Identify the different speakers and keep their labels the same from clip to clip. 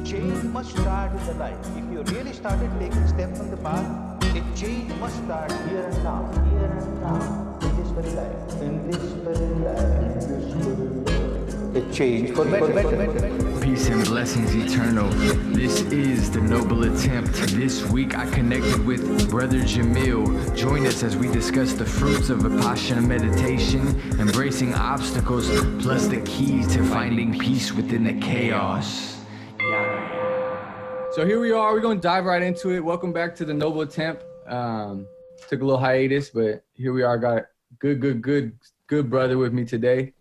Speaker 1: change must start in the life. If you really started taking steps on the path, a change must start here and now, in this very life, in this very life, in this very life. A change for better.
Speaker 2: Peace and blessings eternal. This is the Noble Attempt. This week I connected with Brother Jamil. Join us as we discuss the fruits of Vipassana meditation, embracing obstacles, plus the keys to finding peace within the chaos. So here we are. We're going to dive right into it. Welcome back to the Noble Attempt. Took a little hiatus, but here we are. Got a good brother with me today,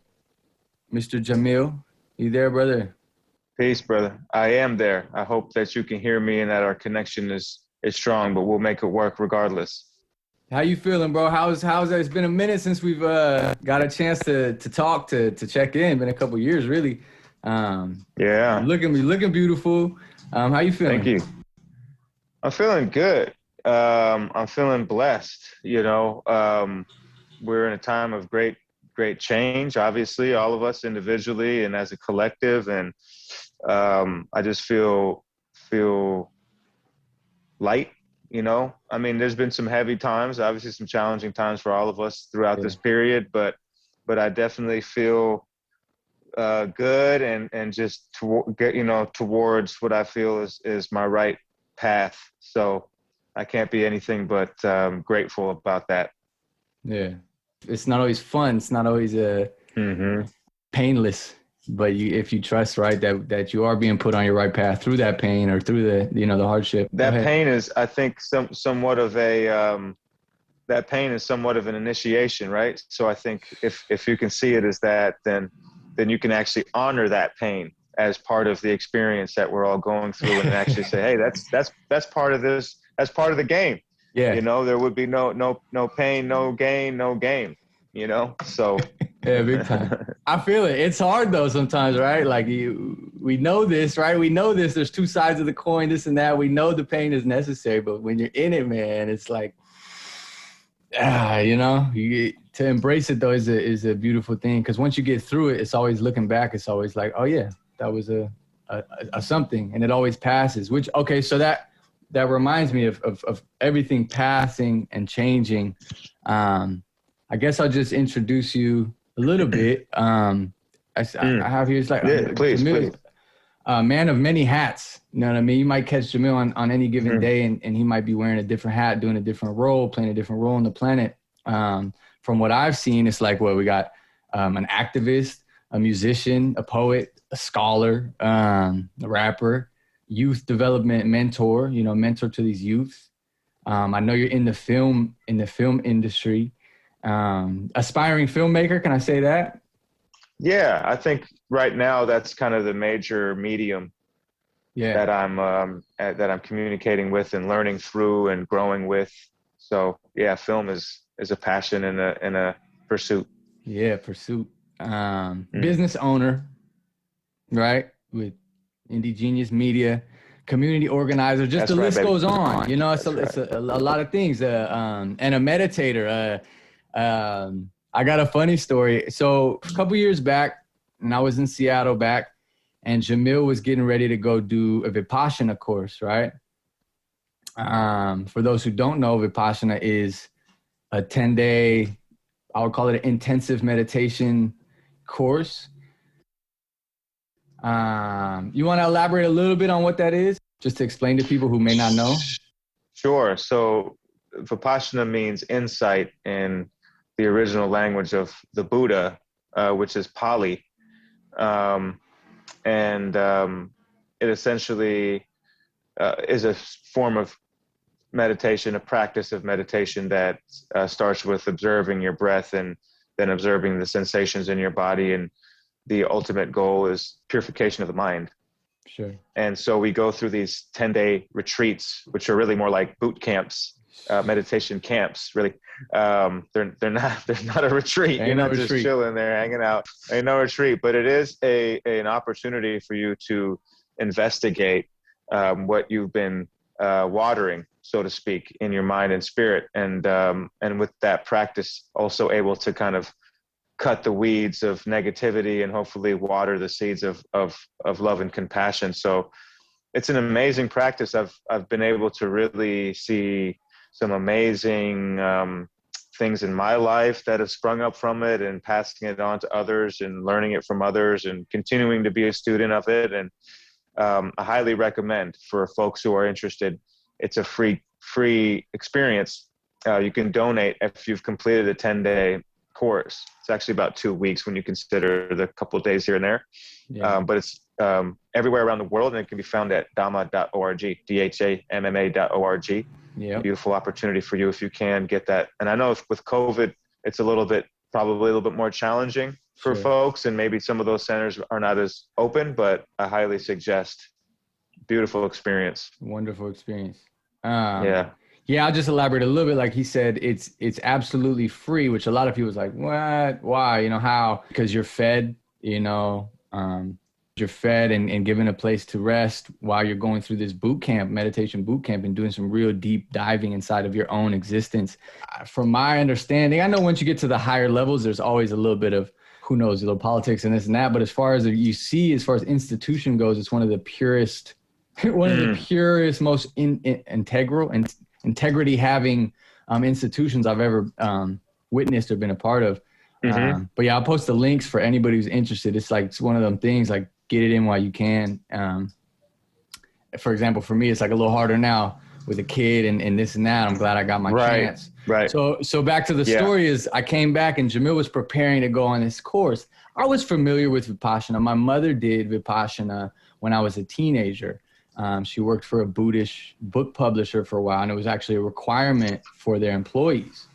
Speaker 2: Mr. Jamil. You there, brother?
Speaker 3: Peace, brother. I am there. I hope that you can hear me and that our connection is strong, but we'll make it work regardless.
Speaker 2: How you feeling, bro? How's that? It's been a minute since we've got a chance to talk, to check in. Been a couple years, really.
Speaker 3: Yeah.
Speaker 2: Looking beautiful. How you feeling?
Speaker 3: Thank you. I'm feeling good. I'm feeling blessed. You know, we're in a time of great change, obviously, all of us individually and as a collective. And I just feel light, you know. I mean, there's been some heavy times, obviously some challenging times for all of us throughout this period, but I definitely feel good and just towards what I feel is my right path. So I can't be anything but grateful about that.
Speaker 2: Yeah. It's not always fun. It's not always painless, but if you trust, right, that you are being put on your right path through that pain or through the hardship.
Speaker 3: That pain is, I think, somewhat of an initiation, right? So I think if you can see it as that, then you can actually honor that pain as part of the experience that we're all going through, and actually say, hey, that's part of this. That's part of the game. Yeah. You know, there would be no pain, no gain, no game, you know? So.
Speaker 2: Yeah, big time. I feel it. It's hard though sometimes, right? Like we know this, right? We know this. There's two sides of the coin, this and that. We know the pain is necessary, but when you're in it, man, it's like, to embrace it though is a beautiful thing. Because once you get through it, it's always looking back. It's always like, oh yeah, that was a something, and it always passes. Which, okay, so that reminds me of everything passing and changing. I guess I'll just introduce you a little bit. I have here, it's like,
Speaker 3: please.
Speaker 2: Man of many hats. You know what I mean? You might catch Jamil on any given day, and he might be wearing a different hat, doing a different role, playing a different role on the planet. From what I've seen, it's like, we got an activist, a musician, a poet, a scholar, a rapper, youth development mentor, mentor to these youths. I know you're in the film industry, aspiring filmmaker. Can I say that?
Speaker 3: Yeah, I think right now that's kind of the major medium that I'm communicating with and learning through and growing with. So yeah, film is a passion and a pursuit.
Speaker 2: Yeah, pursuit. Business owner, right? With Indigenous Media, community organizer, just the list goes on. You know, it's a lot of things. And a meditator. I got a funny story. So a couple years back, and I was in Seattle back, and Jamil was getting ready to go do a Vipassana course, right? For those who don't know, Vipassana is a 10-day, I would call it an intensive meditation course. You want to elaborate a little bit on what that is, just to explain to people who may not know?
Speaker 3: Sure. So Vipassana means insight in the original language of the Buddha, which is Pali. It essentially is a form of meditation, a practice of meditation that starts with observing your breath and then observing the sensations in your body. And the ultimate goal is purification of the mind.
Speaker 2: Sure. And
Speaker 3: so we go through these 10-day retreats, which are really more like boot camps, meditation camps, really. There's not a retreat. You're not just chilling there, hanging out. Ain't no retreat, but it is an opportunity for you to investigate what you've been watering, so to speak, in your mind and spirit. And with that practice, also able to kind of cut the weeds of negativity and hopefully water the seeds of love and compassion. So it's an amazing practice. I've been able to really see some amazing things in my life that have sprung up from it, and passing it on to others and learning it from others and continuing to be a student of it. And I highly recommend for folks who are interested. It's a free experience. You can donate if you've completed a 10-day course. It's actually about 2 weeks when you consider the couple of days here and there. Yeah. But it's everywhere around the world, and it can be found at dhamma.org, DHAMMA.org. Yeah. Beautiful opportunity for you if you can get that. And I know with COVID, it's probably a little bit more challenging for folks, and maybe some of those centers are not as open, but I highly suggest. Beautiful experience.
Speaker 2: Wonderful experience. Yeah, I'll just elaborate a little bit. Like he said, it's absolutely free, which a lot of people is like, what? Why? How? Because you're fed, you're fed and given a place to rest while you're going through this meditation boot camp, and doing some real deep diving inside of your own existence. From my understanding, I know once you get to the higher levels, there's always a little bit of, who knows, a little politics and this and that. But as far as institution goes, it's one of the purest, most integral and integrity having institutions I've ever witnessed or been a part of. But yeah, I'll post the links for anybody who's interested. It's one of them things, like, get it in while you can. For example, for me, it's like a little harder now with a kid and this and that. I'm glad I got my chance. Right. So back to the story is, I came back and Jamil was preparing to go on this course. I was familiar with Vipassana. My mother did Vipassana when I was a teenager. She worked for a Buddhist book publisher for a while, and it was actually a requirement for their employees.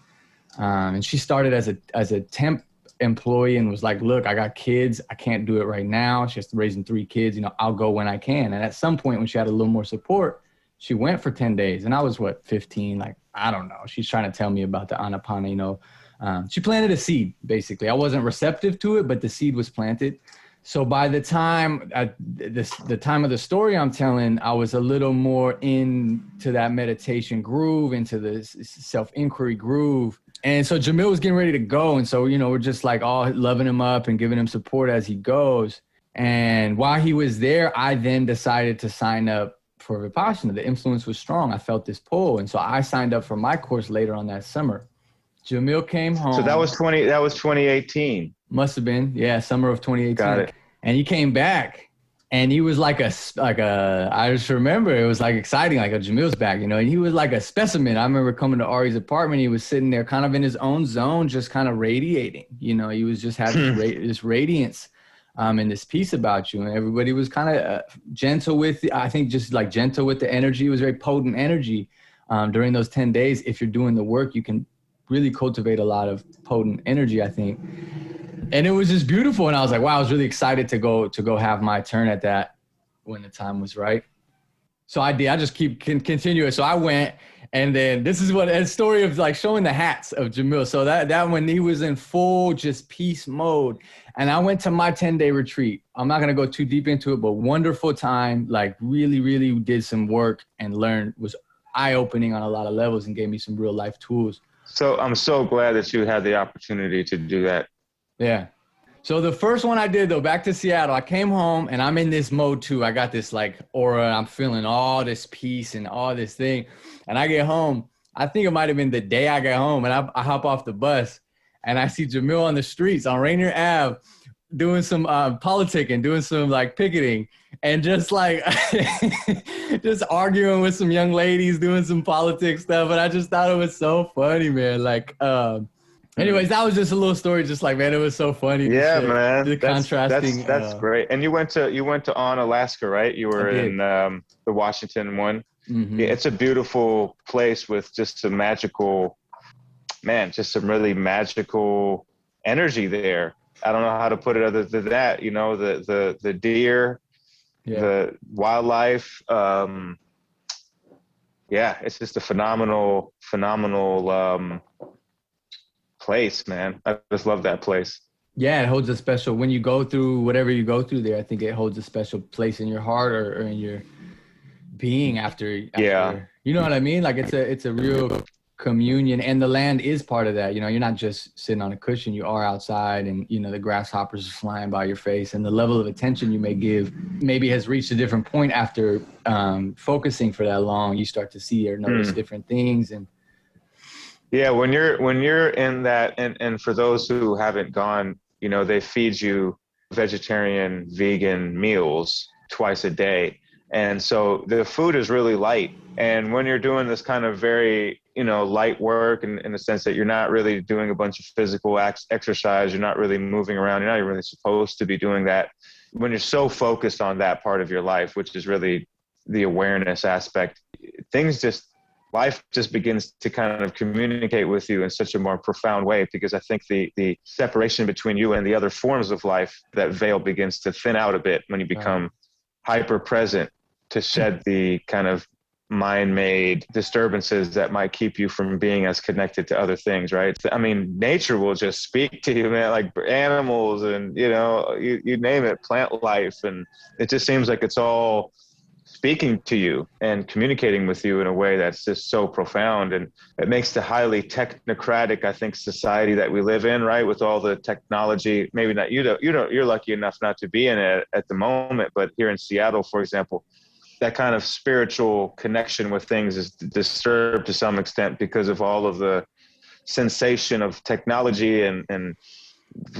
Speaker 2: And she started as a temp employee and was like, look, I got kids. I can't do it right now. She has to raise 3 kids. I'll go when I can. And at some point when she had a little more support, she went for 10 days. And I was 15? Like, I don't know. She's trying to tell me about the Anapana, she planted a seed, basically. I wasn't receptive to it, but the seed was planted. So by the time, the time of the story I'm telling, I was a little more into that meditation groove, into the self-inquiry groove. And so Jamil was getting ready to go. And so, we're just like all loving him up and giving him support as he goes. And while he was there, I then decided to sign up for Vipassana. The influence was strong. I felt this pull. And so I signed up for my course later on that summer. Jamil came home.
Speaker 3: So that was 2018.
Speaker 2: Must have been. Yeah. Summer of 2018.
Speaker 3: Got it.
Speaker 2: And he came back. And he was I just remember it was like exciting, like a Jamil's back, and he was like a specimen. I remember coming to Ari's apartment. He was sitting there kind of in his own zone, just kind of radiating, he was just having this radiance and this peace about you. And everybody was kind of gentle with, I think just like gentle with the energy. It was very potent energy during those 10 days. If you're doing the work, you can really cultivate a lot of potent energy, I think. And it was just beautiful. And I was like, wow, I was really excited to go have my turn at that when the time was right. So I did. I just continue it. So I went, and then this is a story of like showing the hats of Jamil. So that when he was in full just peace mode, and I went to my 10-day retreat. I'm not going to go too deep into it, but wonderful time, like really, really did some work and learned, was eye-opening on a lot of levels and gave me some real life tools.
Speaker 3: So I'm so glad that you had the opportunity to do that.
Speaker 2: Yeah. So the first one I did, though, back to Seattle, I came home and I'm in this mode too. I got this like aura. I'm feeling all this peace and all this thing. And I get home. I think it might've been the day I got home, and I hop off the bus and I see Jamil on the streets on Rainier Ave doing some politicking, doing some like picketing, and just like just arguing with some young ladies, doing some politics stuff. And I just thought it was so funny, man. Like, anyways, that was just a little story. Just like, man, it was so funny.
Speaker 3: Yeah, man.
Speaker 2: The contrasting.
Speaker 3: That's great. And you went to Onalaska, right? You were in the Washington one. Mm-hmm. Yeah, it's a beautiful place with just some really magical energy there. I don't know how to put it other than that. The deer, the wildlife. It's just a phenomenal place, man. I just love that place.
Speaker 2: Yeah, it holds a special, when you go through whatever you go through there, I think it holds a special place in your heart or in your being after. You know what I mean? Like it's a real communion, and the land is part of that. You know, you're not just sitting on a cushion, you are outside, and you know the grasshoppers are flying by your face, and the level of attention you may give maybe has reached a different point after focusing for that long. You start to see or notice different things. And
Speaker 3: yeah, when you're in that, and for those who haven't gone, you know, they feed you vegetarian, vegan meals twice a day, and so the food is really light. And when you're doing this kind of very, you know, light work, in the sense that you're not really doing a bunch of physical exercise, you're not really moving around, you're not really supposed to be doing that. When you're so focused on that part of your life, which is really the awareness aspect, life just begins to kind of communicate with you in such a more profound way, because I think the separation between you and the other forms of life, that veil begins to thin out a bit when you become hyper present, to shed the kind of mind-made disturbances that might keep you from being as connected to other things, right? I mean, nature will just speak to you, man, like animals and, you know, you name it, plant life. And it just seems like it's all speaking to you and communicating with you in a way that's just so profound. And it makes the highly technocratic, I think, society that we live in, right, with all the technology, maybe not, you're lucky enough not to be in it at the moment, but here in Seattle, for example, that kind of spiritual connection with things is disturbed to some extent because of all of the sensation of technology and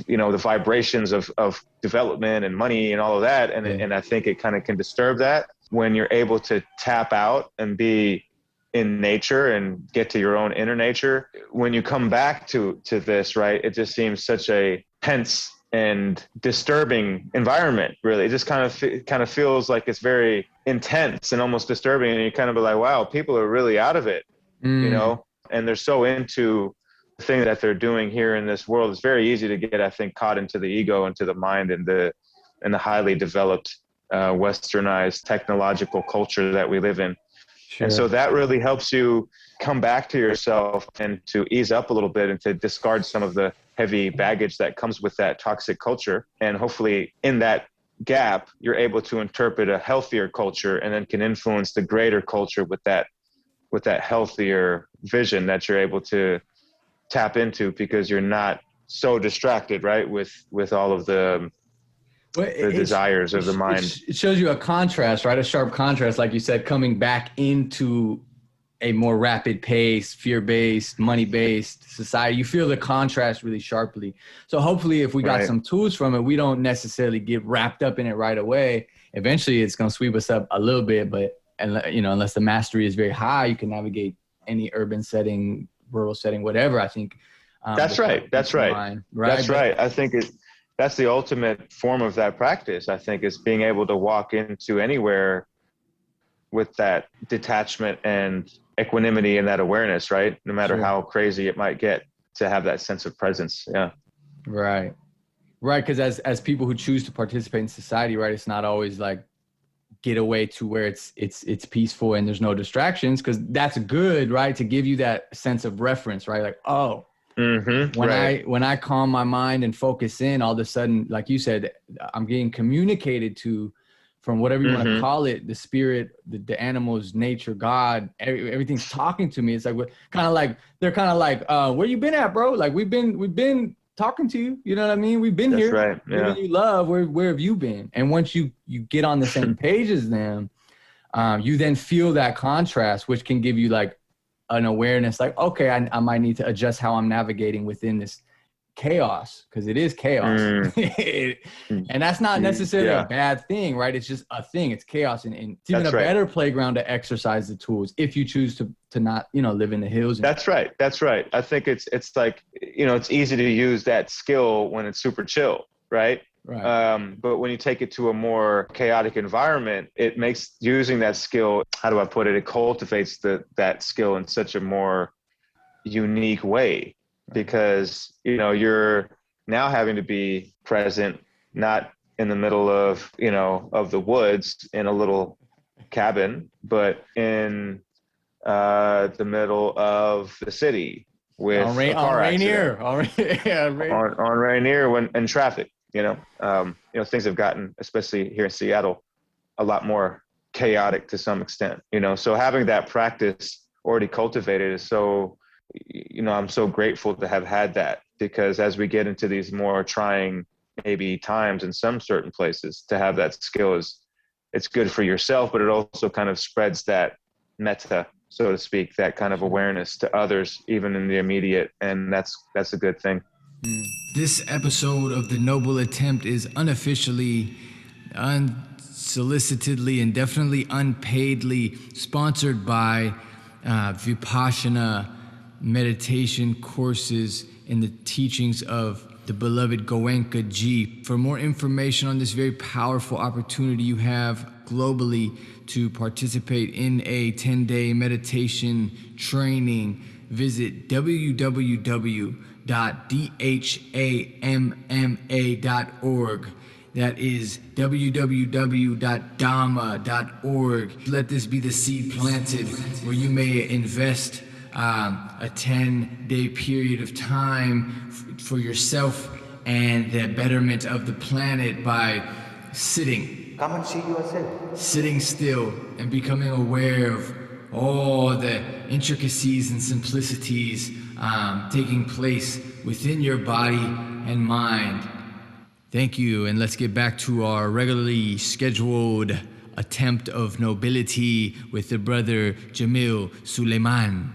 Speaker 3: you know, the vibrations of development and money and all of that. And I think it kind of can disturb that. When you're able to tap out and be in nature and get to your own inner nature, when you come back to this, right, it just seems such a tense and disturbing environment, really. It just kind of feels like it's very intense and almost disturbing, and you kind of be like, wow, people are really out of it, you know, and they're so into the thing that they're doing here in this world. It's very easy to get, I think, caught into the ego, into the mind, and the highly developed westernized technological culture that we live in. Sure. And so that really helps you come back to yourself and to ease up a little bit and to discard some of the heavy baggage that comes with that toxic culture. And hopefully in that gap, you're able to interpret a healthier culture, and then can influence the greater culture with that healthier vision that you're able to tap into, because you're not so distracted, right, with all of the desires of the mind.
Speaker 2: It shows you a contrast, right? A sharp contrast, like you said, coming back into a more rapid pace, fear-based, money-based society. You feel the contrast really sharply. So hopefully if we got some tools from it, we don't necessarily get wrapped up in it right away. Eventually it's going to sweep us up a little bit, but you know, unless the mastery is very high, you can navigate any urban setting, rural setting, whatever. I think
Speaker 3: that's right. I think that's the ultimate form of that practice. I think is being able to walk into anywhere with that detachment and equanimity and that awareness, right? No matter how crazy it might get, to have that sense of presence. Yeah.
Speaker 2: Right. Because as people who choose to participate in society, right, it's not always like get away to where it's peaceful and there's no distractions, because that's good, right? To give you that sense of reference, right? Like, oh, when I calm my mind and focus in, all of a sudden, like you said, I'm getting communicated to from whatever you want to call it, the spirit, the animals, nature, God, everything's talking to me. It's like, they're kind of like, where you been at, bro? Like we've been talking to you. You know what I mean? We've been here.
Speaker 3: Right. Yeah.
Speaker 2: Giving you love. Where have you been? And once you get on the same page as them, you then feel that contrast, which can give you like an awareness, like, okay, I might need to adjust how I'm navigating within this chaos, because it is chaos. And that's not necessarily a bad thing, right? It's just a thing. It's chaos, and it's even better playground to exercise the tools if you choose to not, you know, live in the hills.
Speaker 3: That's right. I think it's like, you know, it's easy to use that skill when it's super chill, right? But when you take it to a more chaotic environment, it makes using that skill, how do I put it? It cultivates that skill in such a more unique way, because, you know, you're now having to be present, not in the middle of, you know, of the woods in a little cabin, but in the middle of the city with
Speaker 2: on Rainier,
Speaker 3: when traffic, you know, things have gotten, especially here in Seattle, a lot more chaotic to some extent, you know, so having that practice already cultivated is so I'm so grateful to have had that, because as we get into these more trying maybe times in some certain places, to have that skill it's good for yourself, but it also kind of spreads that meta, so to speak, that kind of awareness to others, even in the immediate. And that's a good thing.
Speaker 4: This episode of The Noble Attempt is unofficially, unsolicitedly, and definitely unpaidly sponsored by Vipassana meditation courses and the teachings of the beloved Goenka Ji. For more information on this very powerful opportunity you have globally to participate in a 10-day meditation training, visit www.dhamma.org. That is www.dhamma.org. Let this be the seed planted where you may invest a 10-day period of time for yourself and the betterment of the planet by sitting.
Speaker 1: Come and see yourself.
Speaker 4: Sitting still and becoming aware of all the intricacies and simplicities taking place within your body and mind. Thank you, and let's get back to our regularly scheduled attempt of nobility with the brother Jamil Suleman.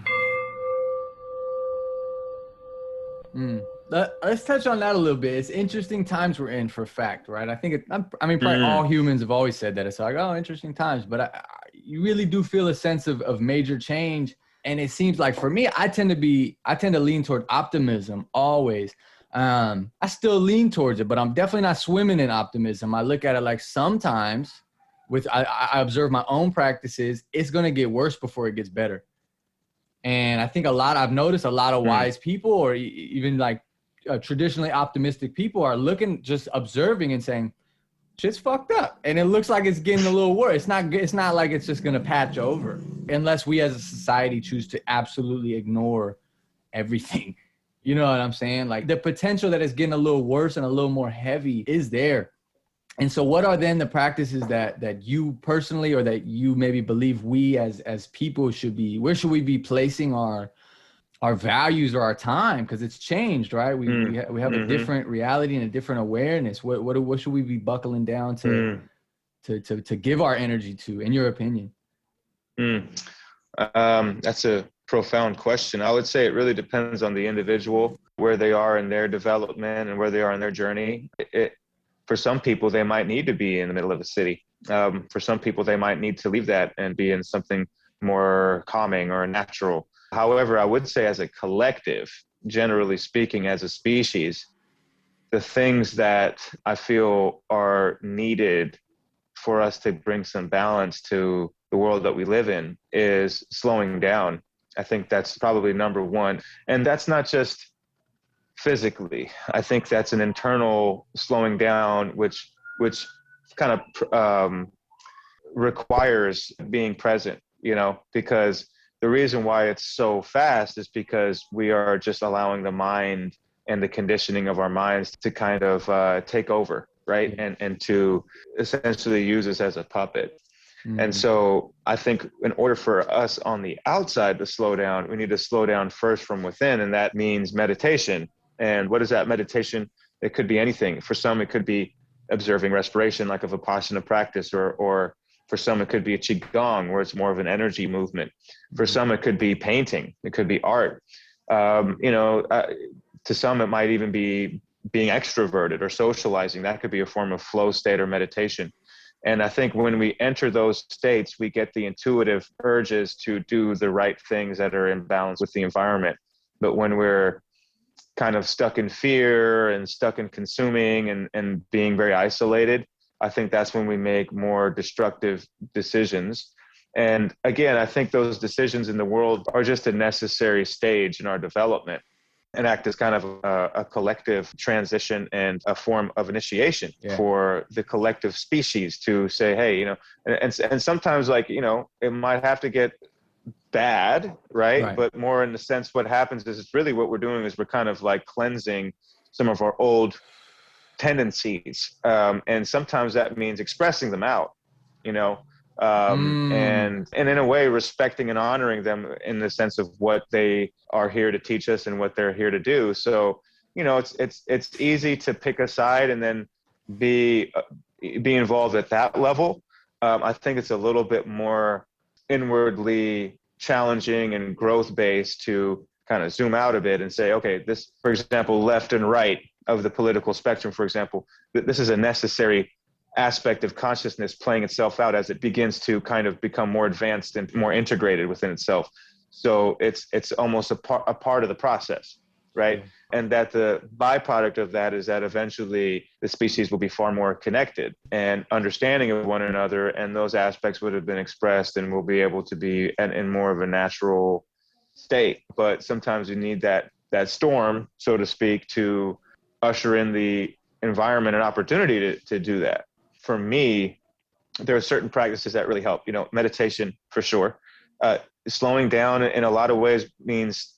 Speaker 2: Let's touch on that a little bit. It's interesting times we're in, for a fact, right? I think probably all humans have always said that. It's like, oh, interesting times, but you really do feel a sense of major change. And it seems like, for me, I tend to lean toward optimism always. I still lean towards it, but I'm definitely not swimming in optimism. I look at it like sometimes I observe my own practices, it's going to get worse before it gets better. And I think I've noticed a lot of wise people, or even like traditionally optimistic people, are looking, just observing and saying, shit's fucked up. And it looks like it's getting a little worse. It's not like it's just going to patch over, unless we as a society choose to absolutely ignore everything. You know what I'm saying? Like, the potential that it's getting a little worse and a little more heavy is there. And so what are then the practices that you personally, or that you maybe believe we as people where should we be placing our values or our time? Because it's changed, right? We have a different reality and a different awareness. What should we be buckling down to give our energy to, in your opinion?
Speaker 3: That's a profound question. I would say it really depends on the individual, where they are in their development and where they are in their journey. For some people, they might need to be in the middle of a city. For some people, they might need to leave that and be in something more calming or natural. However, I would say, as a collective, generally speaking, as a species, the things that I feel are needed for us to bring some balance to the world that we live in is slowing down. I think that's probably number one. And that's not just physically. I think that's an internal slowing down, which kind of requires being present, because the reason why it's so fast is because we are just allowing the mind and the conditioning of our minds to kind of take over, right? And to essentially use us as a puppet. And so I think in order for us on the outside to slow down, we need to slow down first from within. And that means meditation. And what is that meditation? It could be anything. For some, it could be observing respiration, like a Vipassana practice, or for some, it could be a Qigong, where it's more of an energy movement. For some, it could be painting. It could be art. To some, it might even be being extroverted or socializing. That could be a form of flow state or meditation. And I think when we enter those states, we get the intuitive urges to do the right things that are in balance with the environment. But when we're kind of stuck in fear and stuck in consuming and being very isolated, I think that's when we make more destructive decisions. And again, I think those decisions in the world are just a necessary stage in our development, and act as kind of a collective transition and a form of initiation for the collective species to say, hey, and sometimes, like, it might have to get bad, right? But more in the sense, what happens is, it's really what we're doing is we're kind of like cleansing some of our old tendencies. And sometimes that means expressing them out, and in a way respecting and honoring them in the sense of what they are here to teach us and what they're here to do. So, you know, it's easy to pick a side and then be involved at that level. I think it's a little bit more inwardly challenging and growth based to kind of zoom out a bit and say, okay, this, for example, left and right of the political spectrum, for example, this is a necessary aspect of consciousness playing itself out as it begins to kind of become more advanced and more integrated within itself. So it's almost a part of the process, right? Yeah. And that the byproduct of that is that eventually the species will be far more connected and understanding of one another, and those aspects would have been expressed and will be able to be in more of a natural state. But sometimes you need that storm, so to speak, to usher in the environment and opportunity to do that. For me, there are certain practices that really help. You know, meditation for sure. Slowing down in a lot of ways means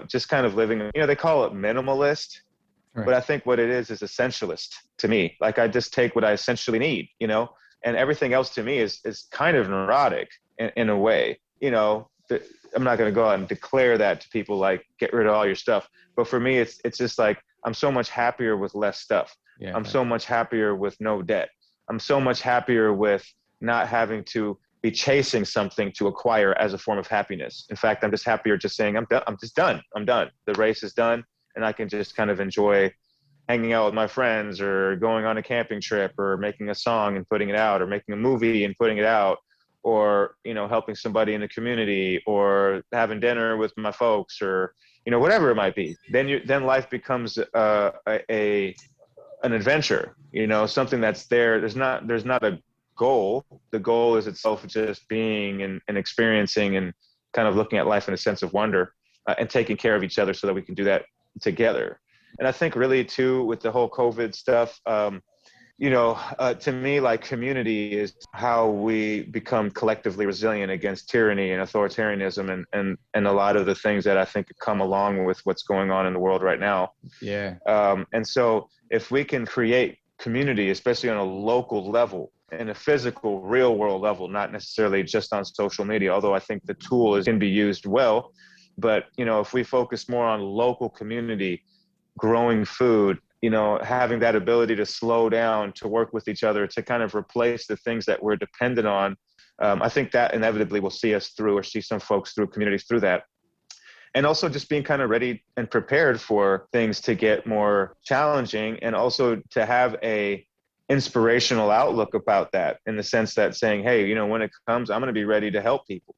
Speaker 3: just kind of living. You know, they call it minimalist, right, but I think what it is essentialist to me. Like I just take what I essentially need. You know, and everything else to me is kind of neurotic in a way. You know, I'm not going to go out and declare that to people like get rid of all your stuff. But for me, it's just like I'm so much happier with less stuff. Yeah, I'm so much happier with no debt. I'm so much happier with not having to be chasing something to acquire as a form of happiness. In fact, I'm just happier just saying, I'm done. I'm just done. I'm done. The race is done. And I can just kind of enjoy hanging out with my friends or going on a camping trip or making a song and putting it out or making a movie and putting it out or, you know, helping somebody in the community or having dinner with my folks or, you know, whatever it might be. Then life becomes an adventure, you know, something that's there. There's not a goal. The goal is itself just being and experiencing and kind of looking at life in a sense of wonder and taking care of each other so that we can do that together. And I think really too, with the whole COVID stuff, you know, to me, like community is how we become collectively resilient against tyranny and authoritarianism and a lot of the things that I think come along with what's going on in the world right now. Yeah. And so if we can create community, especially on a local level, in a physical, real world level, not necessarily just on social media, although I think the tool can be used well. But, you know, if we focus more on local community, growing food, you know, having that ability to slow down, to work with each other, to kind of replace the things that we're dependent on. I think that inevitably will see us through or see some folks through communities through that. And also just being kind of ready and prepared for things to get more challenging and also to have a inspirational outlook about that in the sense that saying, hey, you know, when it comes, I'm going to be ready to help people.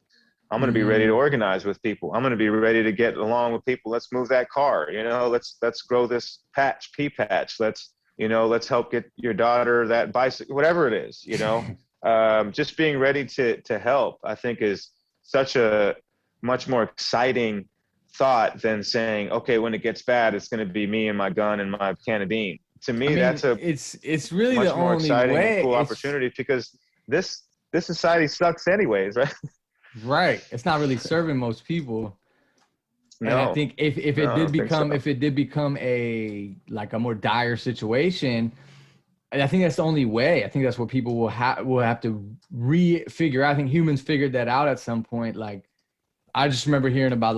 Speaker 3: I'm going to be ready to organize with people. I'm going to be ready to get along with people. Let's move that car. You know, let's grow this pea patch. Let's help get your daughter that bicycle, whatever it is, you know, just being ready to help, I think is such a much more exciting thought than saying, okay, when it gets bad, it's going to be me and my gun and my can of bean. To me, that's
Speaker 2: it's really
Speaker 3: much
Speaker 2: the
Speaker 3: more
Speaker 2: only
Speaker 3: exciting
Speaker 2: way.
Speaker 3: and cool opportunity because this society sucks anyways, right?
Speaker 2: Right. It's not really serving most people.
Speaker 3: No.
Speaker 2: And I think if it did become a more dire situation, I think that's the only way. I think that's what people will have to figure out. I think humans figured that out at some point. Like, I just remember hearing about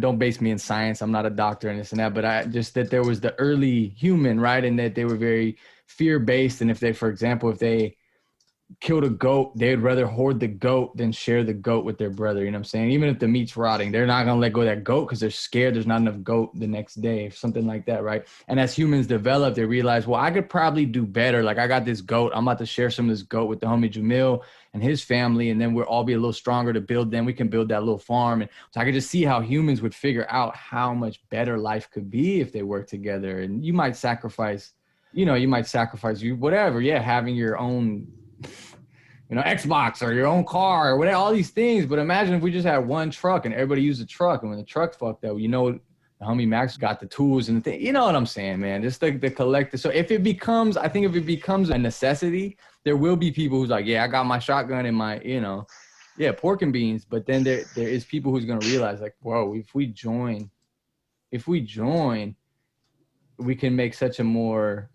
Speaker 2: don't base me in science. I'm not a doctor and this and that, but that there was the early human, right? And that they were very fear-based. And if they killed a goat, they'd rather hoard the goat than share the goat with their brother. You know what I'm saying? Even if the meat's rotting, they're not going to let go of that goat because they're scared there's not enough goat the next day or something like that, right? And as humans develop, they realize, well, I could probably do better. Like, I got this goat. I'm about to share some of this goat with the homie Jamil and his family, and then we'll all be a little stronger to build. Then we can build that little farm. And so I could just see how humans would figure out how much better life could be if they work together. And you might sacrifice, whatever. Yeah, having your own Xbox or your own car or whatever, all these things. But imagine if we just had one truck and everybody used a truck. And when the truck fucked up, the homie Max got the tools and the thing. You know what I'm saying, man? Just the collective. So if it becomes a necessity, there will be people who's like, yeah, I got my shotgun and my, pork and beans. But then there is people who's going to realize like, whoa, if we join, we can make such a more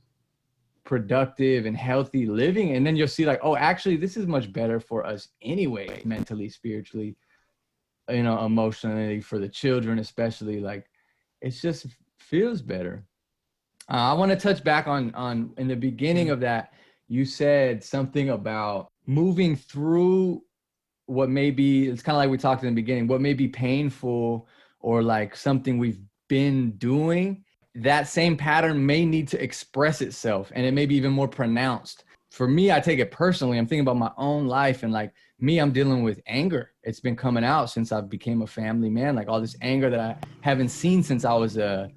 Speaker 2: productive and healthy living. And then you'll see like, oh, actually, this is much better for us anyway, mentally, spiritually, you know, emotionally, for the children, especially. Like, it just feels better. I want to touch back on in the beginning of that, you said something about moving through what may be, it's kind of like we talked in the beginning, what may be painful or like something we've been doing. That same pattern may need to express itself, and it may be even more pronounced. For me, I take it personally. I'm thinking about my own life, and like me, I'm dealing with anger. It's been coming out since I became a family man, like all this anger that I haven't seen since I was a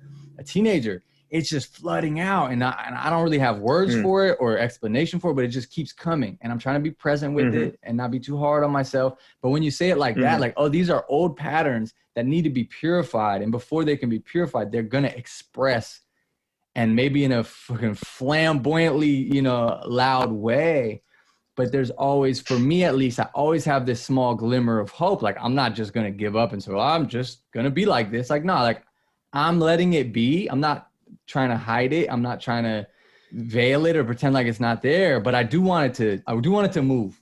Speaker 2: teenager. It's just flooding out, and I don't really have words for it or explanation for it, but it just keeps coming. And I'm trying to be present with it and not be too hard on myself. But when you say it like that, like, oh, these are old patterns that need to be purified. And before they can be purified, they're going to express, and maybe in a fucking flamboyantly, you know, loud way. But there's always, for me at least, I always have this small glimmer of hope. Like, I'm not just going to give up and say, well, I'm just going to be like this. Like, no, like I'm letting it be. I'm not trying to hide it. I'm not trying to veil it or pretend like it's not there, but I do want it to move.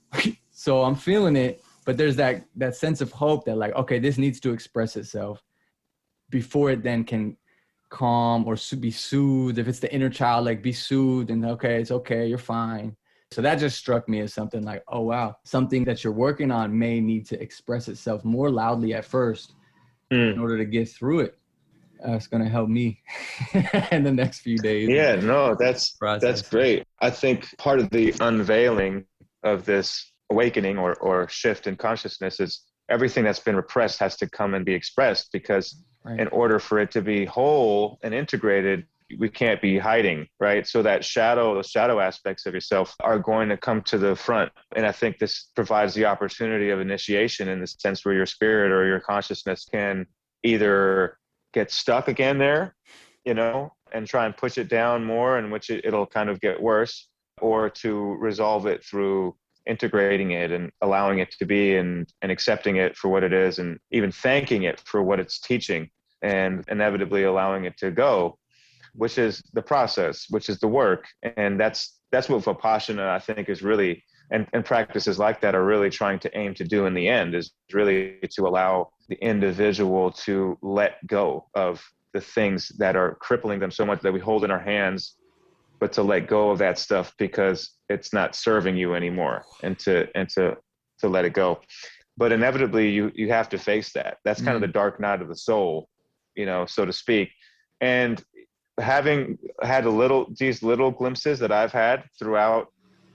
Speaker 2: So I'm feeling it, but there's that sense of hope that like, okay, this needs to express itself before it then can calm or be soothed. If it's the inner child, like be soothed and okay, it's okay, you're fine. So that just struck me as something like, oh wow, something that you're working on may need to express itself more loudly at first in order to get through it. It's going to help me in the next few days.
Speaker 3: Yeah, no, that's great. I think part of the unveiling of this awakening or shift in consciousness is everything that's been repressed has to come and be expressed, because in order for it to be whole and integrated, we can't be hiding, right? So that the shadow aspects of yourself are going to come to the front. And I think this provides the opportunity of initiation in the sense where your spirit or your consciousness can either get stuck again there, you know, and try and push it down more, in which it'll kind of get worse, or to resolve it through integrating it and allowing it to be and accepting it for what it is, and even thanking it for what it's teaching, and inevitably allowing it to go, which is the process, which is the work. And that's what Vipassana, I think, is really, and practices like that are really trying to aim to do in the end, is really to allow the individual to let go of the things that are crippling them so much that we hold in our hands, but to let go of that stuff because it's not serving you anymore, and to let it go. But inevitably you have to face that. That's kind of the dark night of the soul, you know, so to speak. And having had these little glimpses that I've had throughout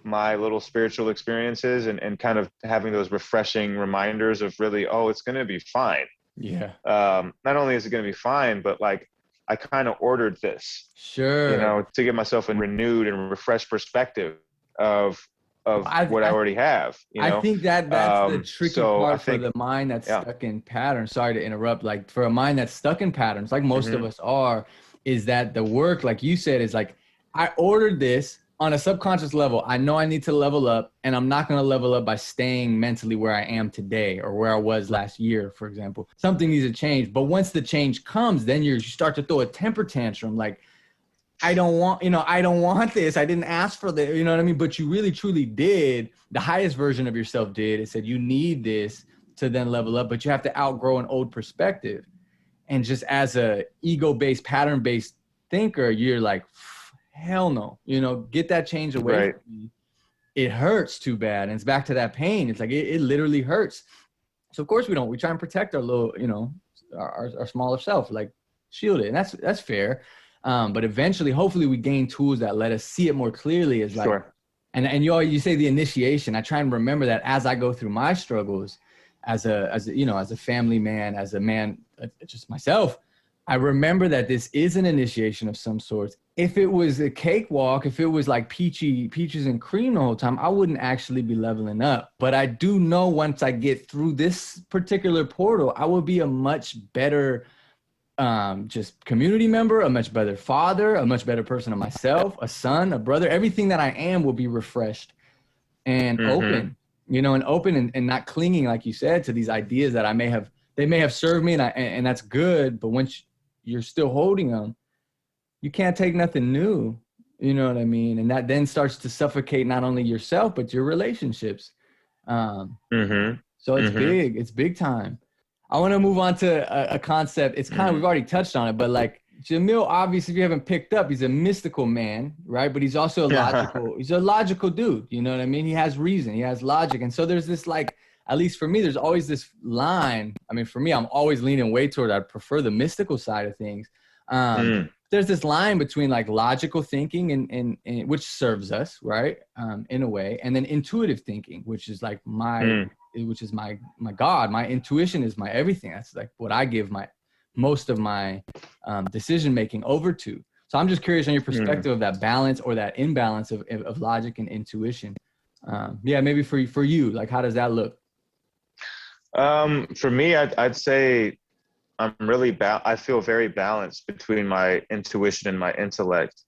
Speaker 3: my little spiritual experiences, and kind of having those refreshing reminders of really, oh, it's going to be fine.
Speaker 2: Yeah.
Speaker 3: Not only is it going to be fine, but like I kind of ordered this,
Speaker 2: sure,
Speaker 3: you know, to give myself a renewed and refreshed perspective of what I already have. You know?
Speaker 2: I think that's the tricky part for the mind that's stuck in patterns. Sorry to interrupt. Like for a mind that's stuck in patterns, like most of us are, is that the work, like you said, is like, I ordered this on a subconscious level. I know I need to level up, and I'm not going to level up by staying mentally where I am today or where I was last year, for example. Something needs to change. But once the change comes, then you start to throw a temper tantrum. Like, I don't want this. I didn't ask for this. You know what I mean? But you really, truly did. The highest version of yourself did. It said you need this to then level up, but you have to outgrow an old perspective. And just as a ego-based, pattern-based thinker, you're like, hell no, you know, get that change away from me. It hurts too bad. And it's back to that pain. It's like, it literally hurts. So of course we try and protect our little, you know, our smaller self, like shield it. And that's fair. But eventually, hopefully we gain tools that let us see it more clearly, as like, and you say the initiation. I try and remember that as I go through my struggles as a family man, as a man, just myself, I remember that this is an initiation of some sort. If it was a cakewalk, if it was like peaches and cream the whole time, I wouldn't actually be leveling up. But I do know once I get through this particular portal, I will be a much better just community member, a much better father, a much better person of myself, a son, a brother. Everything that I am will be refreshed and open, you know, and open and not clinging, like you said, to these ideas that they may have served me, and that's good. But once you're still holding them, you can't take nothing new. You know what I mean? And that then starts to suffocate not only yourself, but your relationships. So it's big. It's big time. I want to move on to a concept. It's kind of, we've already touched on it, but like Jamil, obviously, if you haven't picked up, he's a mystical man, right? But he's also he's a logical dude. You know what I mean? He has reason, he has logic. And so there's this, like, at least for me, there's always this line. I mean, for me, I'm always leaning way toward, I prefer the mystical side of things. There's this line between like logical thinking and which serves us, right? In a way, and then intuitive thinking, which is like which is my God. My intuition is my everything. That's like what I give most of my decision making over to. So I'm just curious on your perspective of that balance or that imbalance of logic and intuition. Maybe for you, like, how does that look?
Speaker 3: For me, I'd say I feel very balanced between my intuition and my intellect.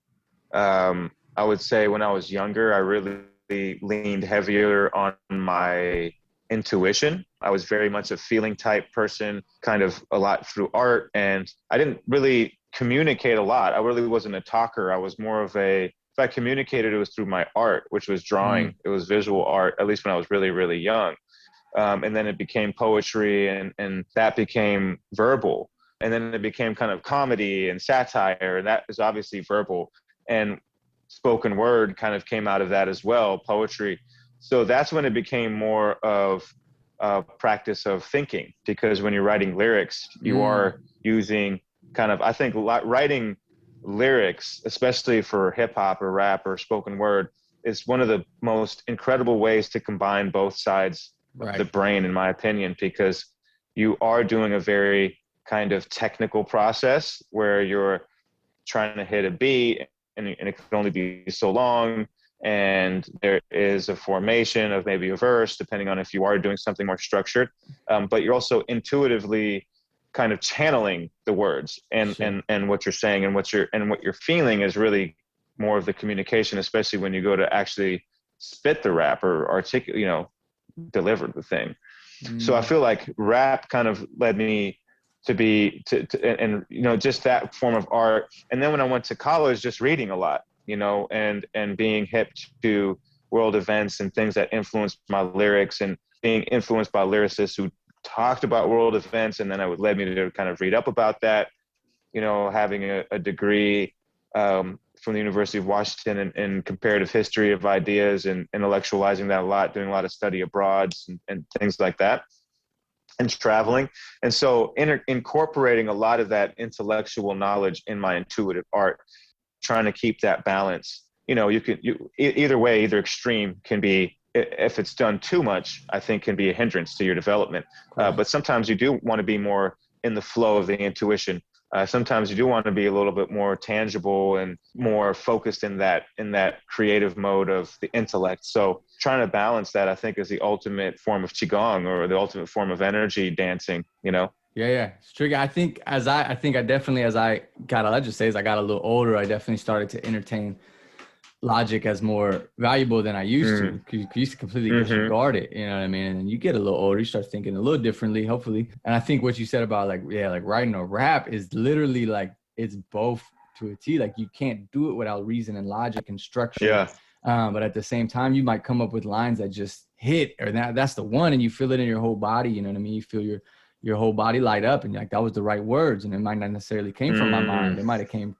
Speaker 3: I would say when I was younger, I really leaned heavier on my intuition. I was very much a feeling type person, kind of a lot through art, and I didn't really communicate a lot. I really wasn't a talker. I was more of if I communicated, it was through my art, which was drawing. It was visual art, at least when I was really, really young. And then it became poetry, and that became verbal. And then it became kind of comedy and satire, and that is obviously verbal. And spoken word kind of came out of that as well, poetry. So that's when it became more of a practice of thinking, because when you're writing lyrics, you are using kind of, I think writing lyrics, especially for hip hop or rap or spoken word, is one of the most incredible ways to combine both sides of the brain, in my opinion, because you are doing a very kind of technical process where you're trying to hit a beat, and it can only be so long. And there is a formation of maybe a verse, depending on if you are doing something more structured. But you're also intuitively kind of channeling the words and what you're saying, and what you're feeling is really more of the communication, especially when you go to actually spit the rap or articulate, deliver the thing. So I feel like rap kind of led me to just that form of art. And then when I went to college, just reading a lot, and being hip to world events and things that influenced my lyrics, and being influenced by lyricists who talked about world events. And then it led me to kind of read up about that, having a degree from the University of Washington in comparative history of ideas, and intellectualizing that a lot, doing a lot of study abroad and things like that, and traveling. And so incorporating a lot of that intellectual knowledge in my intuitive art, trying to keep that balance. Either way, either extreme can be, if it's done too much, I think can be a hindrance to your development. But sometimes you do want to be more in the flow of the intuition. Sometimes you do want to be a little bit more tangible and more focused in that creative mode of the intellect. So trying to balance that, I think, is the ultimate form of Qigong, or the ultimate form of energy dancing, Yeah.
Speaker 2: It's tricky. I think as I got a little older, I definitely started to entertain logic as more valuable than I used to. Because you used to completely disregard it, you know what I mean? And then you get a little older, you start thinking a little differently, hopefully. And I think what you said about like writing a rap is literally like, it's both to a T. Like, you can't do it without reason and logic and structure.
Speaker 3: Yeah.
Speaker 2: But at the same time, you might come up with lines that just hit, or that's the one, and you feel it in your whole body. You know what I mean? You feel your whole body light up, and like, that was the right words. And it might not necessarily came from my mind. It might have came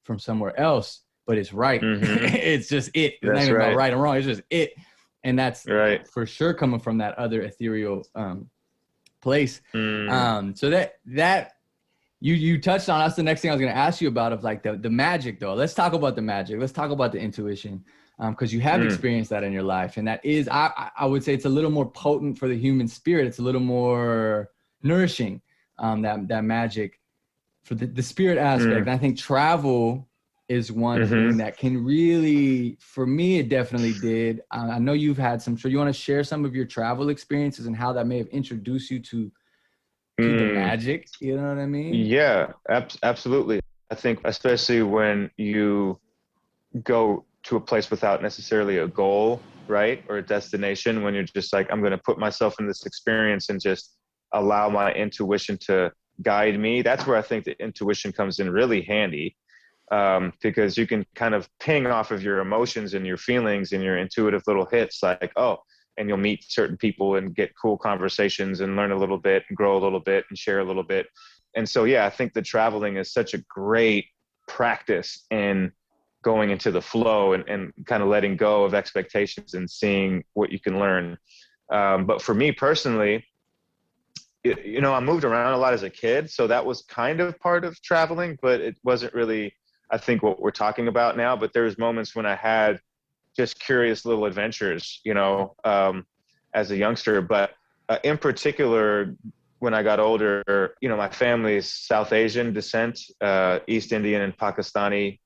Speaker 2: from somewhere else, but it's right. It's just it. It's not even about right and wrong. It's just it. And that's for sure coming from that other ethereal place. So that you touched on, that's the next thing I was going to ask you about, of like the magic though. Let's talk about the magic. Let's talk about the intuition. Because you have experienced that in your life. And that is, I would say it's a little more potent for the human spirit. It's a little more nourishing, that magic for the spirit aspect. And I think travel is one thing that can really, for me, it definitely did. I know you've had some, so you want to share some of your travel experiences and how that may have introduced you to the magic, you know what I mean?
Speaker 3: Yeah, absolutely. I think especially when you go to a place without necessarily a goal, right? Or a destination, when you're just like, I'm going to put myself in this experience and just allow my intuition to guide me. That's where I think the intuition comes in really handy. because you can kind of ping off of your emotions and your feelings and your intuitive little hits, like, oh, and you'll meet certain people and get cool conversations and learn a little bit and grow a little bit and share a little bit. And so, yeah, I think the traveling is such a great practice in going into the flow and kind of letting go of expectations and seeing what you can learn. But for me personally, I moved around a lot as a kid, so that was kind of part of traveling, but it wasn't really, I think, what we're talking about now. But there was moments when I had just curious little adventures, as a youngster. But in particular, when I got older, my family's South Asian descent, East Indian and Pakistani,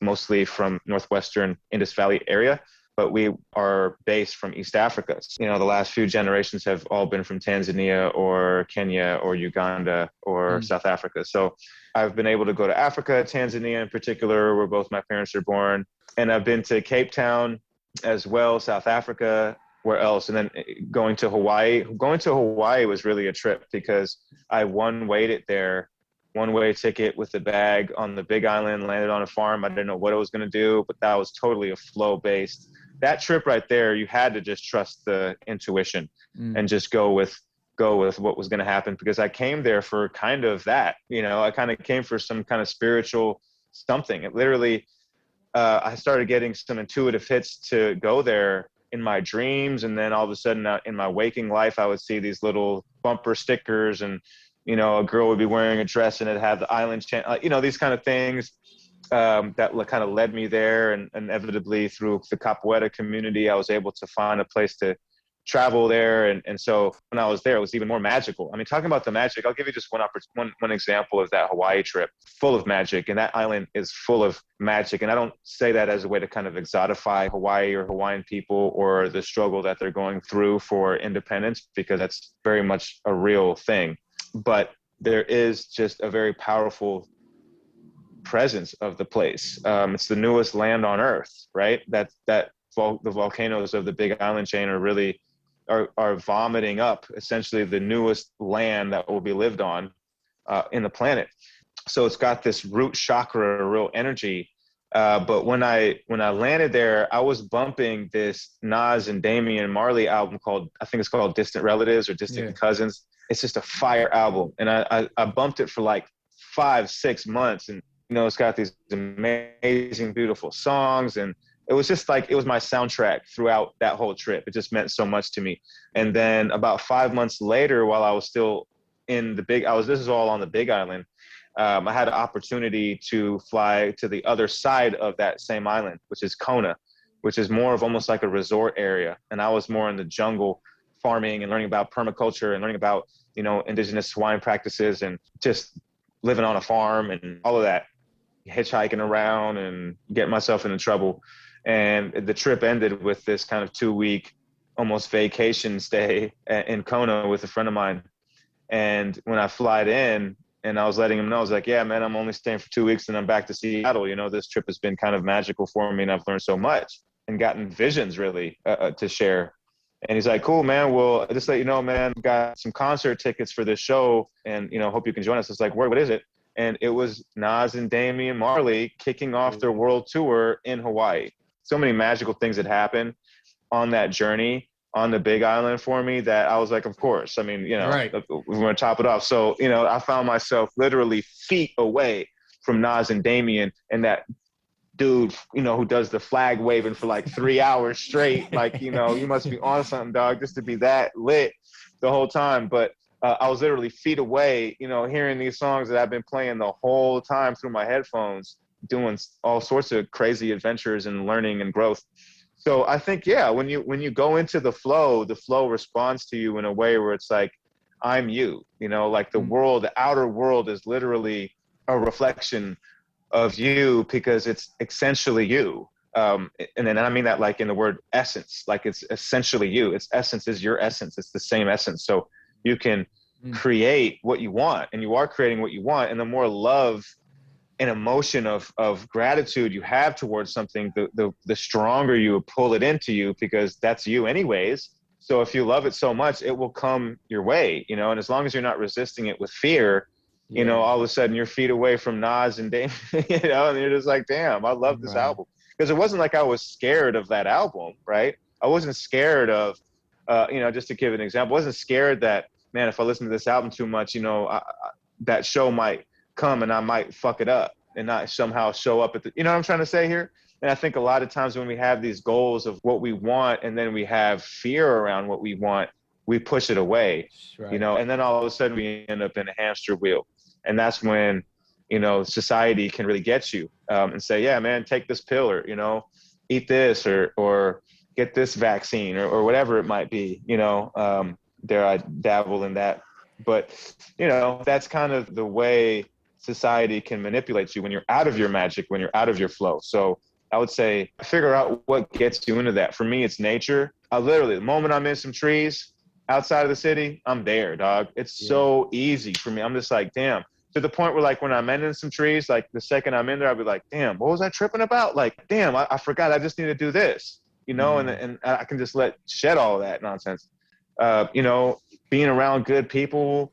Speaker 3: mostly from Northwestern Indus Valley area. But we are based from East Africa. The last few generations have all been from Tanzania or Kenya or Uganda or South Africa. So I've been able to go to Africa, Tanzania in particular, where both my parents are born. And I've been to Cape Town as well, South Africa, where else? And then going to Hawaii. Going to Hawaii was really a trip because I one-wayed it there, one-way ticket with the bag on the Big Island, landed on a farm. I didn't know what I was going to do, but that was totally a flow-based. That trip right there, you had to just trust the intuition and just go with what was going to happen, because I came there for kind of that, I kind of came for some kind of spiritual something. It literally, I started getting some intuitive hits to go there in my dreams. And then all of a sudden in my waking life, I would see these little bumper stickers and, a girl would be wearing a dress and it had the island chant, these kind of things. That kind of led me there, and inevitably through the capoeira community, I was able to find a place to travel there. And so when I was there, it was even more magical. I mean, talking about the magic, I'll give you just one example of that Hawaii trip, full of magic. And that island is full of magic. And I don't say that as a way to kind of exotify Hawaii or Hawaiian people or the struggle that they're going through for independence, because that's very much a real thing. But there is just a very powerful presence of the place. It's the newest land on earth, right? The volcanoes of the Big Island chain are vomiting up essentially the newest land that will be lived on in the planet. So it's got this root chakra, real energy. But when I landed there, I was bumping this Nas and Damian Marley album I think it's called Distant Relatives or Distant Cousins. It's just a fire album. And I bumped it for like 5-6 months, and it's got these amazing, beautiful songs. And it was just like, it was my soundtrack throughout that whole trip. It just meant so much to me. And then about 5 months later, while I was still in this is all on the Big Island. I had an opportunity to fly to the other side of that same island, which is Kona, which is more of almost like a resort area. And I was more in the jungle farming and learning about permaculture and learning about, indigenous Hawaiian practices and just living on a farm and all of that, hitchhiking around and getting myself into trouble. And the trip ended with this kind of 2-week almost vacation stay in Kona with a friend of mine. And when I flied in and I was letting him know, I was like, yeah, man, I'm only staying for 2 weeks and I'm back to Seattle. This trip has been kind of magical for me and I've learned so much and gotten visions really to share. And he's like, cool, man. Well, just let you know, man, I've got some concert tickets for this show and, hope you can join us. It's like, what is it? And it was Nas and Damian Marley kicking off their world tour in Hawaii. So many magical things had happened on that journey on the Big Island for me that I was like, of course. I mean,
Speaker 2: right.
Speaker 3: We're going to top it off. So, I found myself literally feet away from Nas and Damian and that dude, who does the flag waving for like 3 hours straight. Like, you must be on something, dog, just to be that lit the whole time. But I was literally feet away, hearing these songs that I've been playing the whole time through my headphones, doing all sorts of crazy adventures and learning and growth. So I think, when you go into the flow responds to you in a way where it's like, I'm you, like the outer world is literally a reflection of you because it's essentially you. And then I mean that like in the word essence, like it's essentially you. Its essence is your essence. It's the same essence. So you can create what you want, and you are creating what you want. And the more love and emotion of gratitude you have towards something, the stronger you pull it into you, because that's you anyways. So if you love it so much, it will come your way, and as long as you're not resisting it with fear, you know, all of a sudden you're feet away from Nas and Dame, you know, and you're just like, damn, I love this album. Because it wasn't like I was scared of that album, right? I wasn't scared of, you know, just to give an example, I wasn't scared that, man, if I listen to this album too much, you know, that show might come and I might fuck it up and not somehow show up at the, you know what I'm trying to say here? And I think a lot of times when we have these goals of what we want and then we have fear around what we want, we push it away, you know, and then all of a sudden we end up in a hamster wheel. And that's when, you know, society can really get you and say, yeah, man, take this pill or, you know, eat this or get this vaccine or whatever it might be, you know, dare I dabble in that. But, you know, that's kind of the way society can manipulate you when you're out of your magic, when you're out of your flow. So I would say figure out what gets you into that. For me, it's nature. I literally, the moment I'm in some trees outside of the city, I'm there, dog. It's so easy for me. I'm just like, damn. To the point where, like, when I'm in some trees, like, the second I'm in there, I'll be like, damn, what was I tripping about? Like, damn, I forgot I just need to do this, you know, and I can just shed all of that nonsense. You know, being around good people,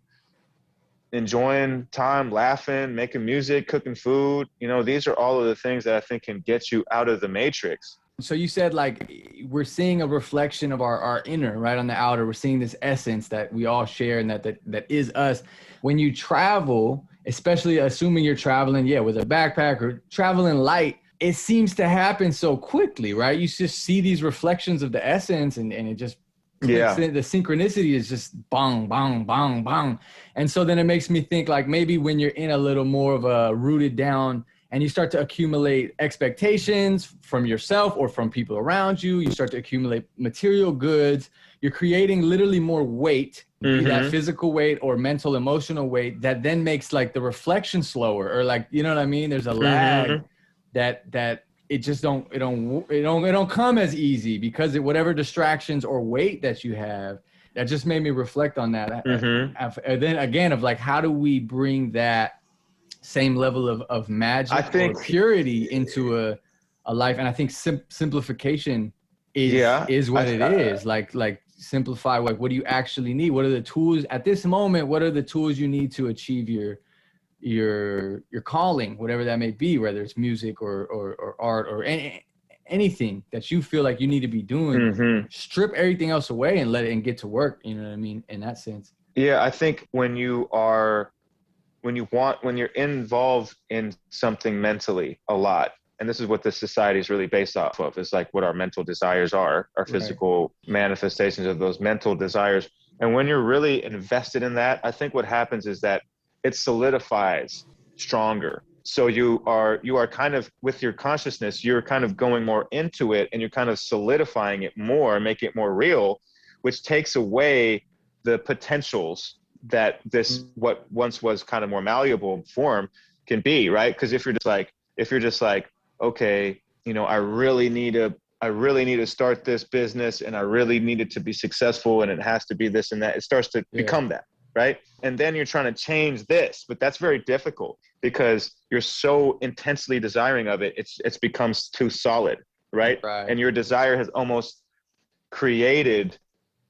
Speaker 3: enjoying time, laughing, making music, cooking food, you know, these are all of the things that I think can get you out of the matrix.
Speaker 2: So you said, like, we're seeing a reflection of our inner, right, on the outer. We're seeing this essence that we all share and that is us. When you travel, especially assuming you're traveling, with a backpack or traveling light, it seems to happen so quickly, right? You just see these reflections of the essence and it just clicks in. The synchronicity is just bang, bang, bang, bang. And so then it makes me think, like, maybe when you're in a little more of a rooted down and you start to accumulate expectations from yourself or from people around you, you start to accumulate material goods, you're creating literally more weight, be that physical weight or mental, emotional weight, that then makes, like, the reflection slower, or, like, you know what I mean? There's a lag that it just don't come as easy because whatever distractions or weight that you have, that just made me reflect on that. And then again, of, like, how do we bring that same level of magic or purity into a life? And I think simplification is what it is. Like simplify, like, what do you actually need? What are the tools at this moment? What are the tools you need to achieve your calling, whatever that may be, whether it's music or art or anything that you feel like you need to be doing. Strip everything else away and let it and get to work. You know what I mean? In that sense.
Speaker 3: Yeah, I think when you're involved in something mentally a lot, and this is what this society is really based off of, is like what our mental desires are, our physical manifestations of those mental desires. And when you're really invested in that, I think what happens is that it solidifies stronger. So you are kind of, with your consciousness, you're kind of going more into it and you're kind of solidifying it more, making it more real, which takes away the potentials that this, what once was kind of more malleable form, can be, right? Because if you're just like, okay, you know, I really need to start this business and I really need it to be successful and it has to be this and that, it starts to become that, right? And then you're trying to change this, but that's very difficult because you're so intensely desiring of it, it's becomes too solid, right? And your desire has almost created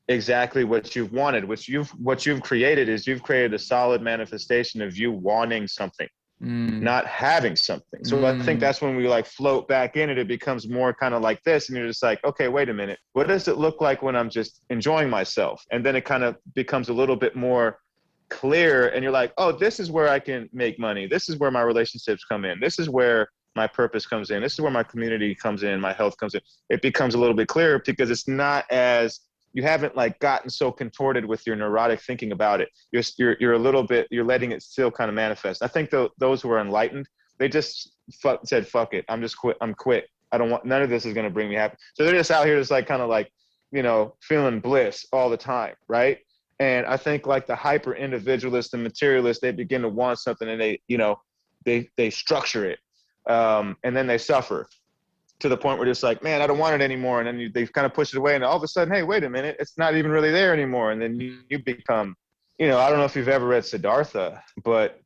Speaker 3: exactly what you've wanted. What you've created is you've created a solid manifestation of you wanting something, not having something. So I think that's when we, like, float back in it. It becomes more kind of like this, and you're just like, okay, wait a minute, what does it look like when I'm just enjoying myself? And then it kind of becomes a little bit more clear, and you're like, oh, this is where I can make money. This is where my relationships come in. This is where my purpose comes in. This is where my community comes in. My health comes in. It becomes a little bit clearer because it's not as, you haven't, like, gotten so contorted with your neurotic thinking about it. You're a little bit, you're letting it still kind of manifest. I think those who are enlightened, they just said, fuck it. I'm quit. I don't want, none of this is going to bring me happy. So they're just out here just, like, kind of like, you know, feeling bliss all the time. Right. And I think, like, the hyper individualist and materialist, they begin to want something and they, you know, they structure it. And then they suffer to the point where it's like, man, I don't want it anymore. And then they kind of push it away and all of a sudden, hey, wait a minute, it's not even really there anymore. And then you become, you know, I don't know if you've ever read Siddhartha, but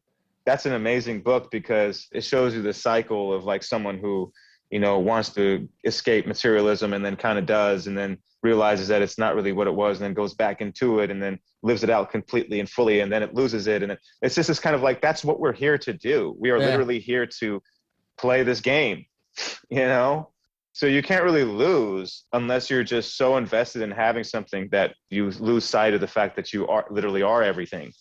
Speaker 3: that's an amazing book because it shows you the cycle of, like, someone who wants to escape materialism and then kind of does, and then realizes that it's not really what it was, and then goes back into it and then lives it out completely and fully, and then it loses it. And it's just this kind of like, that's what we're here to do. We are literally here to play this game, So you can't really lose unless you're just so invested in having something that you lose sight of the fact that you literally are everything.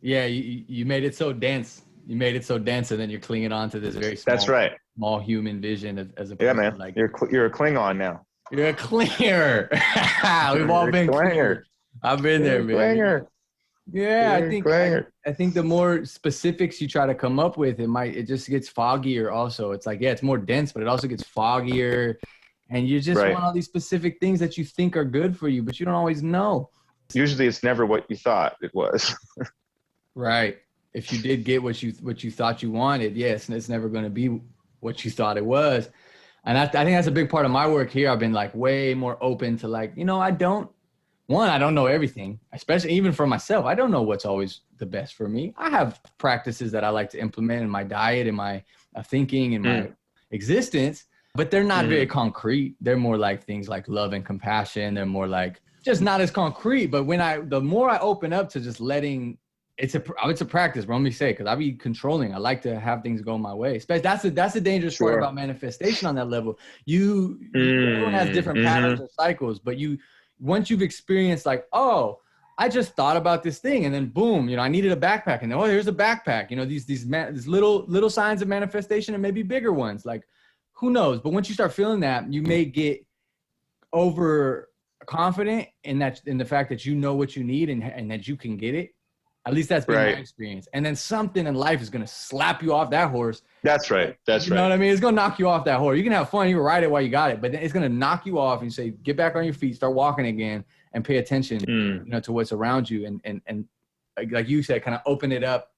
Speaker 2: Yeah, you made it so dense. You made it so dense, and then you're clinging on to this very small,
Speaker 3: that's right,
Speaker 2: small human vision as a
Speaker 3: yeah, man. Like you're a Klingon now.
Speaker 2: You're a clinger. We've all been clinger. I've been there, man. Clinger. Yeah, I think the more specifics you try to come up with, it just gets foggier. Also, it's like, yeah, it's more dense, but it also gets foggier, and you just want all these specific things that you think are good for you, but you don't always know.
Speaker 3: Usually, it's never what you thought it was.
Speaker 2: Right. If you did get what you thought you wanted, yes, it's never going to be what you thought it was. And I think that's a big part of my work here. I've been like way more open to like, I don't know everything, especially even for myself. I don't know what's always the best for me. I have practices that I like to implement in my diet, in my thinking, in my existence, but they're not very concrete. They're more like things like love and compassion. They're more like just not as concrete. But the more I open up to just letting, it's a practice, bro. Let me say, because I be controlling. I like to have things go my way. Especially that's the dangerous part about manifestation on that level. Everyone has different patterns or cycles, but once you've experienced like, oh, I just thought about this thing, and then boom, I needed a backpack, and then here's a backpack. These little signs of manifestation, and maybe bigger ones. Like, who knows? But once you start feeling that, you may get overconfident in the fact that you know what you need and that you can get it. At least that's been my experience. And then something in life is going to slap you off that horse.
Speaker 3: That's right.
Speaker 2: You know what I mean? It's going to knock you off that horse. You can have fun. You can ride it while you got it. But then it's going to knock you off and you say, get back on your feet, start walking again, and pay attention to what's around you. And like you said, kind of open it up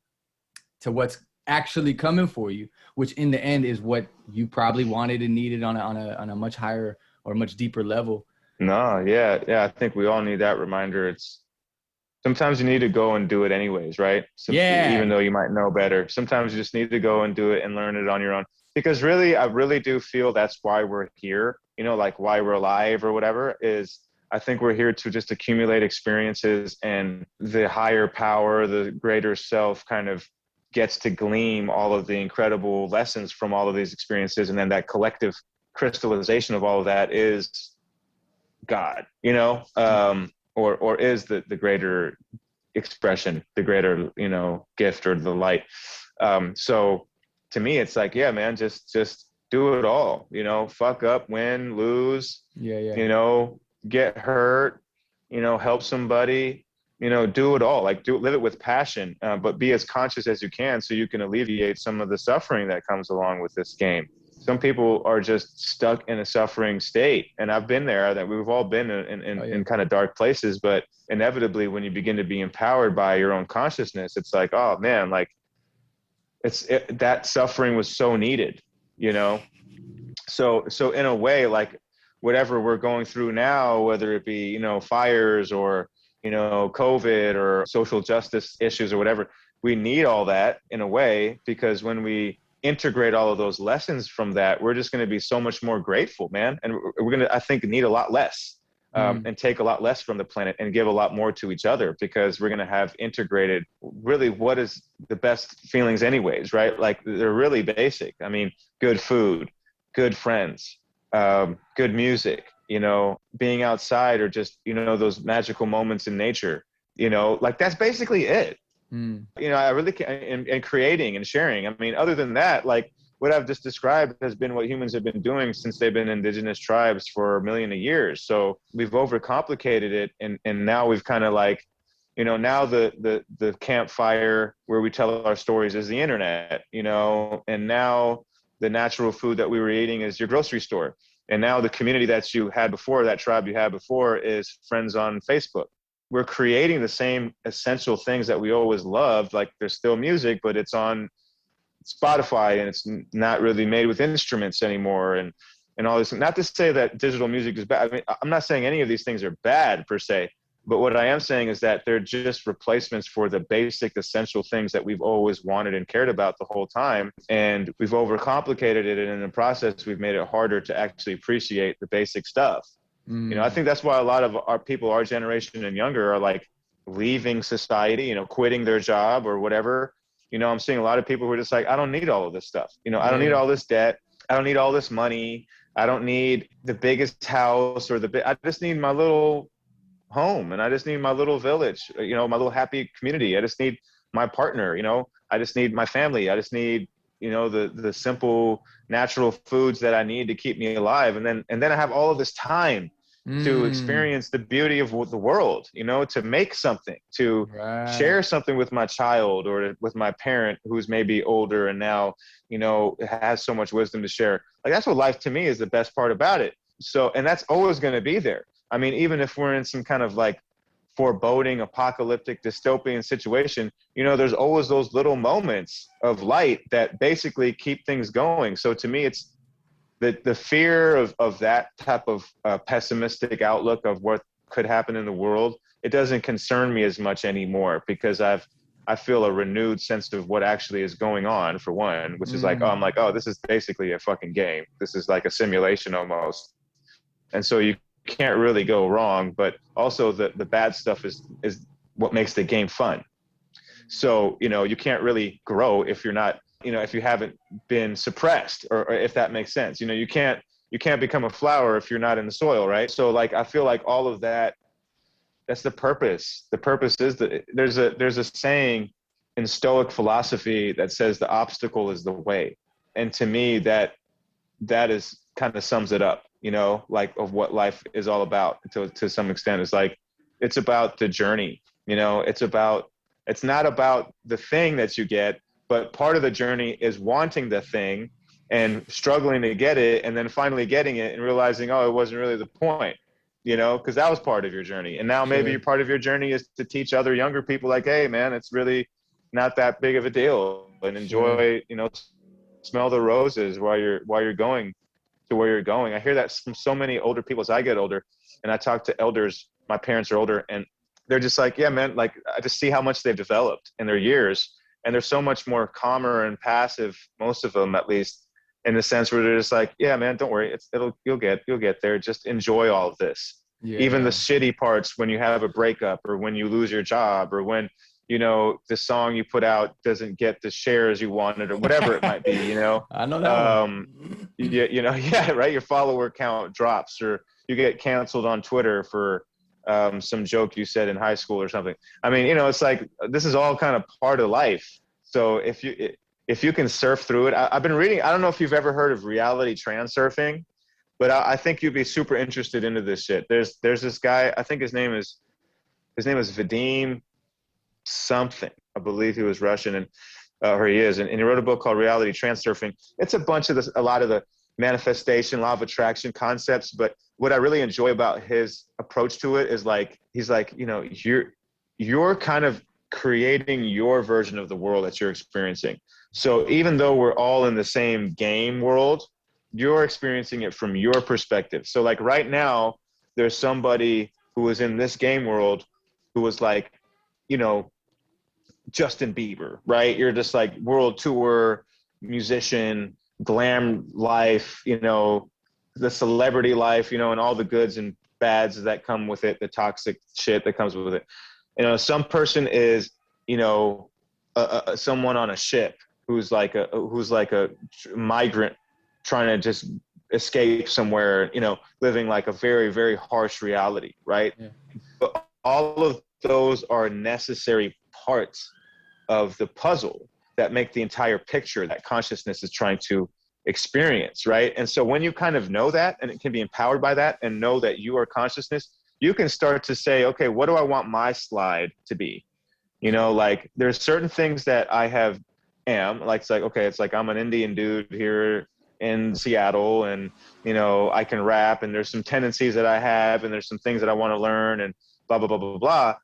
Speaker 2: to what's actually coming for you, which in the end is what you probably wanted and needed on a much higher or much deeper level.
Speaker 3: No, yeah. I think we all need that reminder. Sometimes you need to go and do it anyways, right? Even though you might know better. Sometimes you just need to go and do it and learn it on your own. Because really, I really do feel that's why we're here, like why we're alive or whatever, is I think we're here to just accumulate experiences, and the higher power, the greater self kind of gets to glean all of the incredible lessons from all of these experiences. And then that collective crystallization of all of that is God, or is the greater expression, the greater, gift or the light. So to me, it's like, yeah, man, just do it all, fuck up, win, lose, get hurt, help somebody, do it all, like live it with passion, but be as conscious as you can so you can alleviate some of the suffering that comes along with this game. Some people are just stuck in a suffering state. And I've been there, that we've all been in kind of dark places, but inevitably when you begin to be empowered by your own consciousness, it's like, oh man, like that suffering was so needed, So in a way, like whatever we're going through now, whether it be, fires or, COVID or social justice issues or whatever, we need all that in a way, because when we integrate all of those lessons from that, we're just going to be so much more grateful, man. And we're going to, I think, need a lot less and take a lot less from the planet and give a lot more to each other, because we're going to have integrated really what is the best feelings anyways, right? Like they're really basic. I mean, good food, good friends, good music, being outside, or just, those magical moments in nature, like that's basically it. I really can, and creating and sharing. I mean, other than that, like what I've just described has been what humans have been doing since they've been indigenous tribes for a million years. So we've overcomplicated it. And now we've kind of like, now the campfire where we tell our stories is the internet, and now the natural food that we were eating is your grocery store. And now the community that you had before, that tribe you had before, is friends on Facebook. We're creating the same essential things that we always loved. Like there's still music, but it's on Spotify and it's not really made with instruments anymore. And all this, not to say that digital music is bad. I mean, I'm not saying any of these things are bad per se. But what I am saying is that they're just replacements for the basic essential things that we've always wanted and cared about the whole time. And we've overcomplicated it. And in the process, we've made it harder to actually appreciate the basic stuff. You know, I think that's why a lot of our people, our generation and younger, are like leaving society, you know, quitting their job or whatever. You know, I'm seeing a lot of people who are just like, I don't need all of this stuff. You know, I don't need all this debt. I don't need all this money. I don't need the biggest house or I just need my little home, and I just need my little village, you know, my little happy community. I just need my partner, you know, I just need my family. I just need, you know, the simple natural foods that I need to keep me alive. And then I have all of this time to experience the beauty of the world, you know, to make something, to share something with my child or with my parent who's maybe older and now, you know, has so much wisdom to share. Like, that's what life to me is the best part about it. So, and that's always going to be there. I mean, even if we're in some kind of like foreboding, apocalyptic, dystopian situation, you know, there's always those little moments of light that basically keep things going. So to me, it's the fear of that type of pessimistic outlook of what could happen in the world. It doesn't concern me as much anymore because I feel a renewed sense of what actually is going on, for one, which is like, I'm like, oh, this is basically a fucking game. This is like a simulation almost. And so you can't really go wrong, but also the bad stuff is what makes the game fun. So, you know, you can't really grow if you're not, you know, if you haven't been suppressed, or if that makes sense. You know, you can't become a flower if you're not in the soil, right? So like, I feel like all of that, that's the purpose. The purpose is that there's a saying in Stoic philosophy that says the obstacle is the way. And to me, that is kind of sums it up, you know, like of what life is all about to some extent. It's like, it's about the journey, you know, it's not about the thing that you get, but part of the journey is wanting the thing and struggling to get it, and then finally getting it and realizing, oh, it wasn't really the point, you know, because that was part of your journey. And now maybe part of your journey is to teach other younger people like, hey man, it's really not that big of a deal, and enjoy, you know, smell the roses while you're going to where you're going. I hear that from so many older people as I get older, and I talk to elders, my parents are older, and they're just like, yeah, man, like I just see how much they've developed in their years. And they're so much more calmer and passive, most of them at least, in the sense where they're just like, yeah, man, don't worry. You'll get there. Just enjoy all of this. Even the shitty parts when you have a breakup or when you lose your job or when, you know, the song you put out doesn't get the shares you wanted or whatever it might be, you know.
Speaker 2: I know that
Speaker 3: you know, yeah, right. Your follower count drops, or you get canceled on Twitter for some joke you said in high school or something. I mean, you know, it's like, this is all kind of part of life. So if you can surf through it, I've been reading, I don't know if you've ever heard of reality transurfing, but I think you'd be super interested into this shit. There's this guy, I think his name is Vadim something. I believe he was Russian, and or he is, and he wrote a book called Reality Transurfing. It's a lot of the manifestation, law of attraction concepts, but what I really enjoy about his approach to it is like, he's like, you know, you're kind of creating your version of the world that you're experiencing. So even though we're all in the same game world, you're experiencing it from your perspective. So like right now, there's somebody who is in this game world who was like, you know, Justin Bieber, right? You're just like world tour musician, glam life, you know, the celebrity life, you know, and all the goods and bads that come with it, the toxic shit that comes with it. You know, some person is, you know, someone on a ship who's like a migrant trying to just escape somewhere, you know, living like a very, very harsh reality, right? Yeah. But all of those are necessary parts of the puzzle that make the entire picture that consciousness is trying to experience, right? And so when you kind of know that, and it can be empowered by that, and know that you are consciousness, you can start to say, okay, what do I want my slide to be? You know, like there's certain things that I am like, it's like, okay, it's like I'm an Indian dude here in Seattle, and, you know, I can rap, and there's some tendencies that I have, and there's some things that I want to learn, and blah, blah, blah, blah, blah.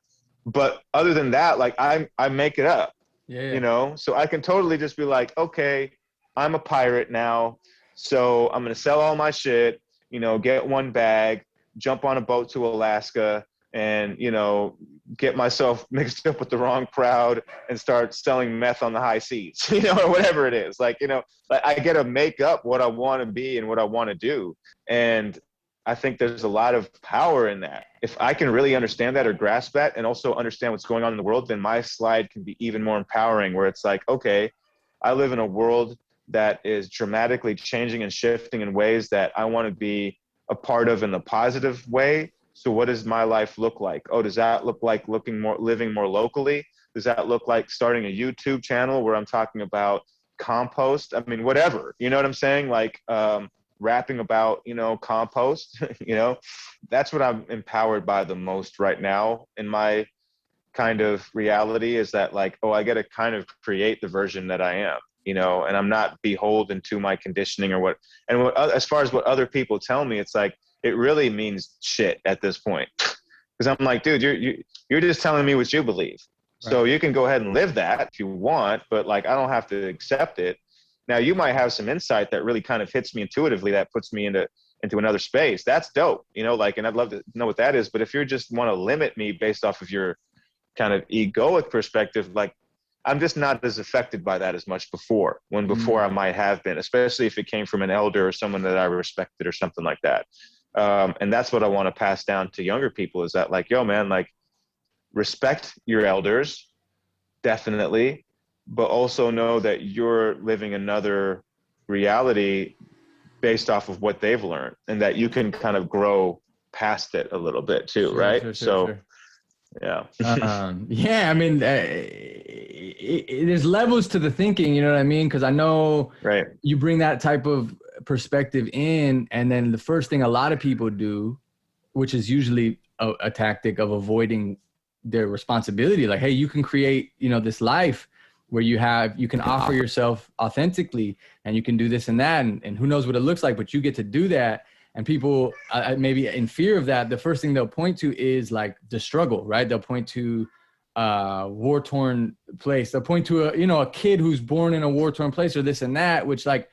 Speaker 3: But other than that, like I make it up, you know? So I can totally just be like, okay, I'm a pirate now, so I'm going to sell all my shit, you know, get one bag, jump on a boat to Alaska, and, you know, get myself mixed up with the wrong crowd and start selling meth on the high seas, you know, or whatever it is. Like, you know, like I get to make up what I want to be and what I want to do. And I think there's a lot of power in that. If I can really understand that or grasp that and also understand what's going on in the world, then my slide can be even more empowering, where it's like, okay, I live in a world that is dramatically changing and shifting in ways that I want to be a part of in the positive way. So what does my life look like? Oh, does that look like living more locally? Does that look like starting a YouTube channel where I'm talking about compost? I mean, whatever, you know what I'm saying? Like, rapping about, you know, compost, you know, that's what I'm empowered by the most right now in my kind of reality, is that like, oh, I get to kind of create the version that I am, you know, and I'm not beholden to my conditioning or what. And what, as far as what other people tell me, it's like, it really means shit at this point. Because I'm like, dude, you're just telling me what you believe. Right. So you can go ahead and live that if you want, but like, I don't have to accept it. Now, you might have some insight that really kind of hits me intuitively, that puts me into another space. That's dope, you know, like, and I'd love to know what that is. But if you just want to limit me based off of your kind of egoic perspective, like, I'm just not as affected by that as much before I might have been, especially if it came from an elder or someone that I respected or something like that. And that's what I want to pass down to younger people, is that like, yo, man, like, respect your elders, definitely, but also know that you're living another reality based off of what they've learned, and that you can kind of grow past it a little bit too. Right. Sure. Yeah.
Speaker 2: Yeah. I mean, there's levels to the thinking, you know what I mean? Cause I know you bring that type of perspective in, and then the first thing a lot of people do, which is usually a tactic of avoiding their responsibility. Like, hey, you can create, you know, this life where you can offer yourself authentically, and you can do this and that, and who knows what it looks like, but you get to do that. And people maybe in fear of that, the first thing they'll point to is like the struggle, right? They'll point to war-torn place. They'll point to a kid who's born in a war-torn place, or this and that, which, like,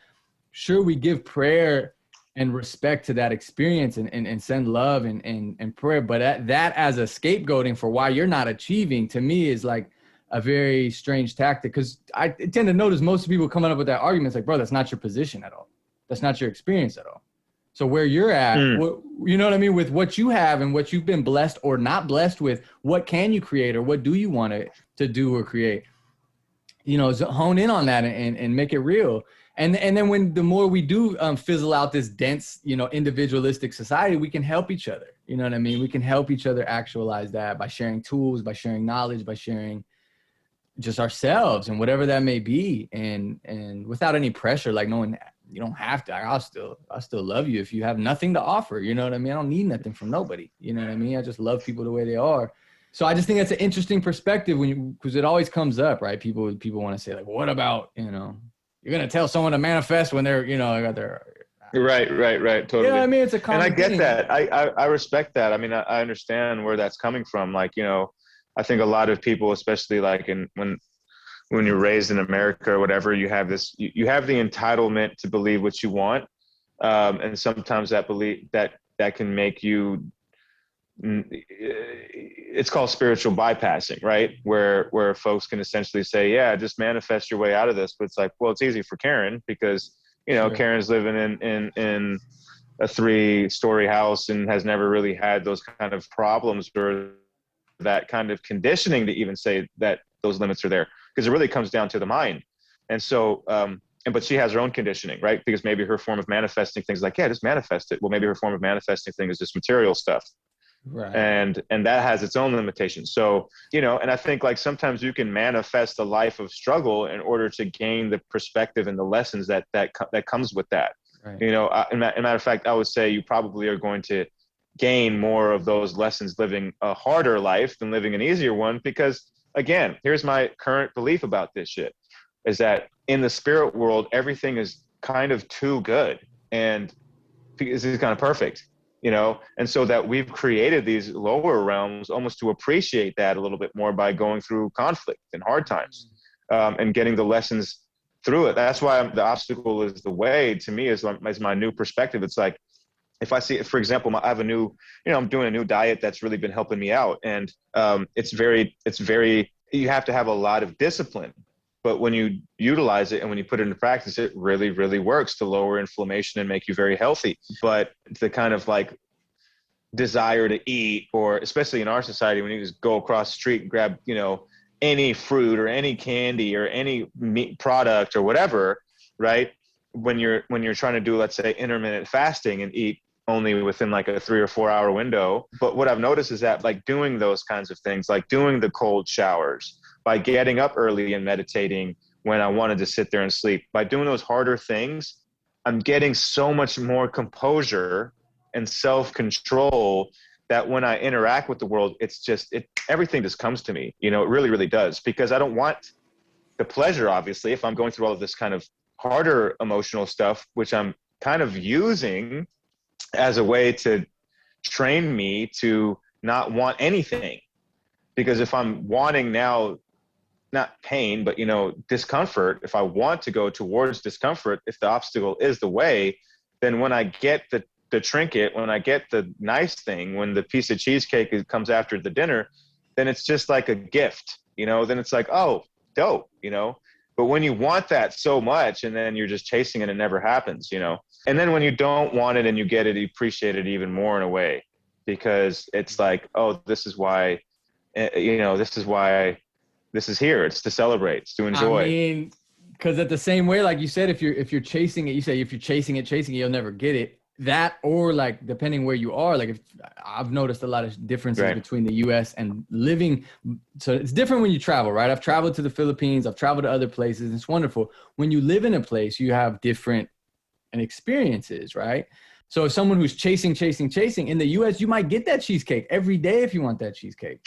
Speaker 2: sure, we give prayer and respect to that experience and send love and prayer, but that as a scapegoating for why you're not achieving, to me, is like a very strange tactic. Because I tend to notice most people coming up with that argument, it's like, bro, that's not your position at all. That's not your experience at all. So where you're at, you know what I mean, with what you have and what you've been blessed or not blessed with, what can you create, or what do you want to do or create? You know, hone in on that and make it real. And then when the more we do fizzle out this dense, you know, individualistic society, we can help each other. You know what I mean? We can help each other actualize that by sharing tools, by sharing knowledge, by sharing just ourselves and whatever that may be, and without any pressure. Like, no one, you don't have to. I'll still love you if you have nothing to offer. You know what I mean? I don't need nothing from nobody. You know what I mean? I just love people the way they are. So I just think that's an interesting perspective because it always comes up, right? People want to say, like, what about, you know, you're gonna tell someone to manifest when they're, you know, got their
Speaker 3: right, totally.
Speaker 2: Yeah, I mean, it's a common
Speaker 3: and I get
Speaker 2: thing.
Speaker 3: that. I respect that. I mean, I understand where that's coming from. Like, you know, I think a lot of people, especially like when you're raised in America or whatever, you have this, you have the entitlement to believe what you want, and sometimes that belief that can make you. It's called spiritual bypassing, right? Where folks can essentially say, yeah, just manifest your way out of this. But it's like, well, it's easy for Karen because, you know, sure, Karen's living in a 3-story house and has never really had those kind of problems or that kind of conditioning to even say that those limits are there, because it really comes down to the mind. And so, but she has her own conditioning, right? Because maybe her form of manifesting things, like, yeah, just manifest it. Well, maybe her form of manifesting thing is just material stuff. Right. And that has its own limitations. So, you know, and I think like sometimes you can manifest a life of struggle in order to gain the perspective and the lessons that comes with that. Right. You know, as a matter of fact, I would say you probably are going to gain more of those lessons living a harder life than living an easier one. Because again, here's my current belief about this shit, is that in the spirit world, everything is kind of too good and this is kind of perfect. You know, and so that we've created these lower realms almost to appreciate that a little bit more by going through conflict and hard times, and getting the lessons through it. That's why the obstacle is the way, to me, is my new perspective. It's like, if I see, for example, I have a new, I'm doing a new diet that's really been helping me out. And it's very, you have to have a lot of discipline. But when you utilize it and when you put it into practice, it really, really works to lower inflammation and make you very healthy. But the kind of like desire to eat, or especially in our society, when you just go across the street and grab, any fruit or any candy or any meat product or whatever, right? When you're trying to do, let's say, intermittent fasting and eat only within like a 3 or 4 hour window. But what I've noticed is that like doing those kinds of things, like doing the cold showers, by getting up early and meditating when I wanted to sit there and sleep, by doing those harder things, I'm getting so much more composure and self-control that when I interact with the world, everything just comes to me, it really, really does, because I don't want the pleasure, obviously, if I'm going through all of this kind of harder emotional stuff, which I'm kind of using as a way to train me to not want anything. Because if I'm wanting now, not pain, but, discomfort, if I want to go towards discomfort, if the obstacle is the way, then when I get the trinket, when I get the nice thing, when the piece of cheesecake comes after the dinner, then it's just like a gift, then it's like, oh, dope, but when you want that so much and then you're just chasing it, it never happens, and then when you don't want it and you get it, you appreciate it even more in a way, because it's like, oh, this is why this is here. It's to celebrate, it's to enjoy.
Speaker 2: I mean, because at the same way, like you said, if you're chasing it, you say if you're chasing it, you'll never get it. That, or like depending where you are, like if I've noticed a lot of differences between the US and living. So it's different when you travel, right? I've traveled to the Philippines, I've traveled to other places. It's wonderful. When you live in a place, you have different experiences, right? So if someone who's chasing in the US, you might get that cheesecake every day if you want that cheesecake,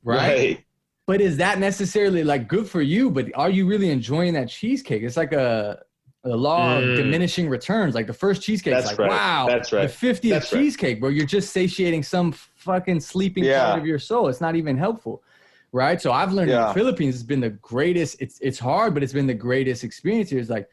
Speaker 2: right? But is that necessarily like good for you? But are you really enjoying that cheesecake? It's like a law of diminishing returns. Like the first cheesecake, wow,
Speaker 3: that's right.
Speaker 2: The 50th cheesecake, bro, you're just satiating some fucking sleeping part of your soul. It's not even helpful, right? So I've learned in the Philippines, it's been the greatest. It's hard, but it's been the greatest experience here. It's like,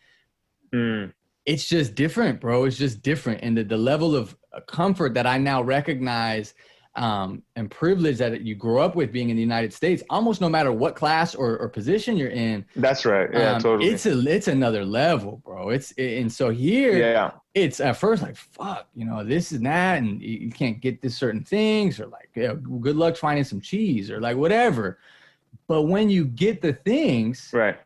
Speaker 2: it's just different, bro. It's just different. And the level of comfort that I now recognize and privilege that you grow up with being in the United States, almost no matter what class or position you're in.
Speaker 3: That's right. Yeah, totally.
Speaker 2: It's another level, bro. And so here, it's at first like, fuck, this and that, and you can't get this certain things, or like, good luck finding some cheese, or like whatever. But when you get the things, right,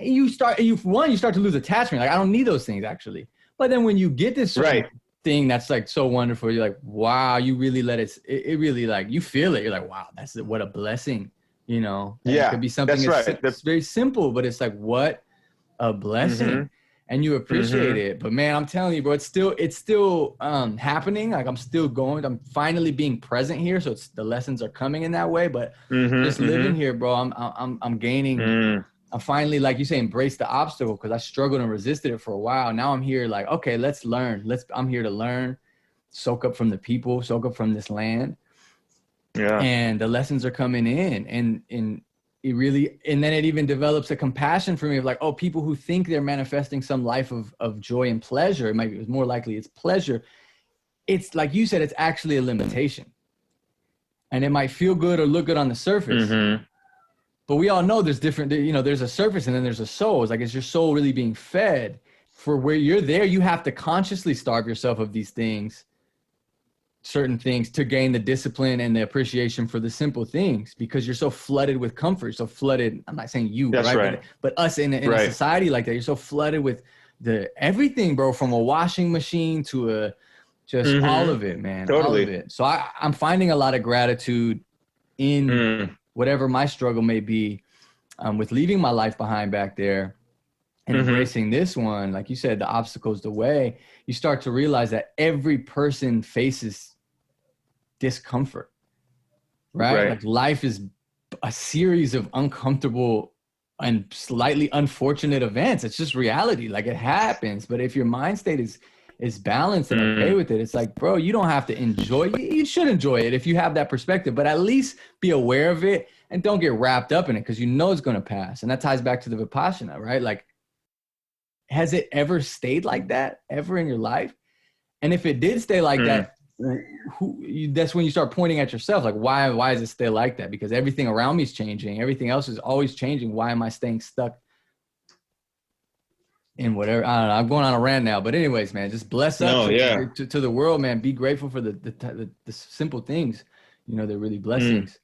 Speaker 2: you start to lose attachment. Like, I don't need those things actually. But then when you get this certain thing that's like so wonderful, you're like, wow, you really let it really, like, you feel it, you're like, wow, what a blessing, And it could be something that's very simple, but it's like, what a blessing. And you appreciate it. But man, I'm telling you, bro, it's still happening. Like, I'm still going, I'm finally being present here, so the lessons are coming in that way. But just living here, bro, I'm gaining. I finally, like you say, embraced the obstacle, because I struggled and resisted it for a while. Now I'm here like, okay, let's learn. I'm here to learn, soak up from the people, soak up from this land. Yeah. And the lessons are coming in, and it really, and then it even develops a compassion for me of like, oh, people who think they're manifesting some life of joy and pleasure, it's more likely it's pleasure. It's like you said, it's actually a limitation. And it might feel good or look good on the surface. But we all know there's different, there's a surface and then there's a soul. It's like, is your soul really being fed? For where you're there, you have to consciously starve yourself of these things, certain things, to gain the discipline and the appreciation for the simple things, because you're so flooded with comfort. So flooded, I'm not saying you, right? But us in a society like that, you're so flooded with everything, bro, from a washing machine to just all of it, man. Totally. All of it. So I'm finding a lot of gratitude in whatever my struggle may be, with leaving my life behind back there and embracing this one. Like you said, the obstacle's the way. You start to realize that every person faces discomfort, right? Like, life is a series of uncomfortable and slightly unfortunate events. It's just reality. Like, it happens. But if your mind state is balanced and okay with it, it's like, bro, you don't have to enjoy it. You should enjoy it if you have that perspective, but at least be aware of it and don't get wrapped up in it, because it's going to pass. And that ties back to the Vipassana, right? Like, has it ever stayed like that ever in your life? And if it did stay like that, that's when you start pointing at yourself. Like, why does it stay like that? Because everything around me is changing. Everything else is always changing. Why am I staying stuck in whatever? I don't know. I'm going on a rant now, but anyways, man, just bless up to the world, man. Be grateful for the simple things, you know, they're really blessings.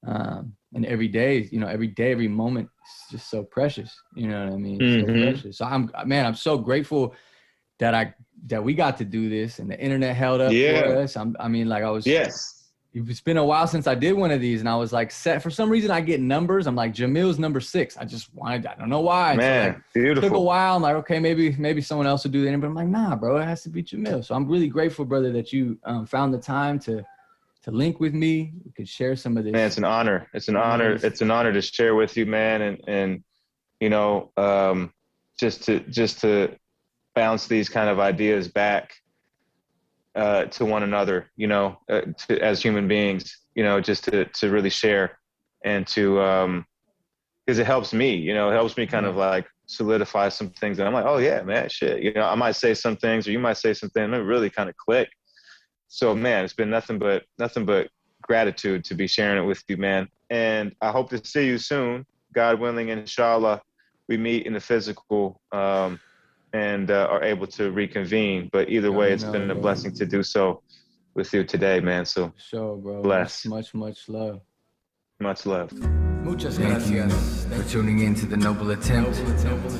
Speaker 2: And every day, you know, every moment is just so precious. You know what I mean? So precious. So I'm so grateful that we got to do this and the internet held up for us. It's been a while since I did one of these, and I was like, for some reason I get numbers. I'm like, Jamil's number 6. I don't know why.
Speaker 3: Man,
Speaker 2: so like,
Speaker 3: beautiful.
Speaker 2: It took a while. I'm like, okay, maybe someone else will do that. But I'm like, nah, bro, it has to be Jamil. So I'm really grateful, brother, that you found the time to link with me. We could share some of this.
Speaker 3: Man, it's an honor. It's an honor. It's an honor to share with you, man. And you know, just to bounce these kind of ideas back to one another, you know, as human beings, you know, just to really share and to, because it helps me, you know, it helps me kind of like solidify some things. And I'm like, oh yeah, man, shit. You know, I might say some things, or you might say something, and it really kind of click. So man, it's been nothing but gratitude to be sharing it with you, man. And I hope to see you soon, God willing, inshallah. We meet in the physical and are able to reconvene. But either way, it's been a blessing to do so with you today, man. So
Speaker 2: sure, bro.
Speaker 3: Bless.
Speaker 2: Much love.
Speaker 3: Much love.
Speaker 4: Muchas gracias for tuning in to The Noble Attempt.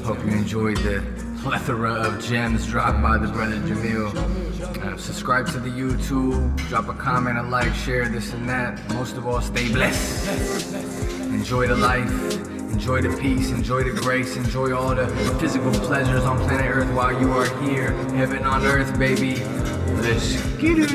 Speaker 4: Hope you enjoyed the plethora of gems dropped by the brother Jamil. Subscribe to the YouTube, drop a comment, a like, share this and that. Most of all, stay blessed. Enjoy the life, enjoy the peace, enjoy the grace, enjoy all the physical pleasures on planet Earth while you are here. Heaven on earth, baby. Let's get it.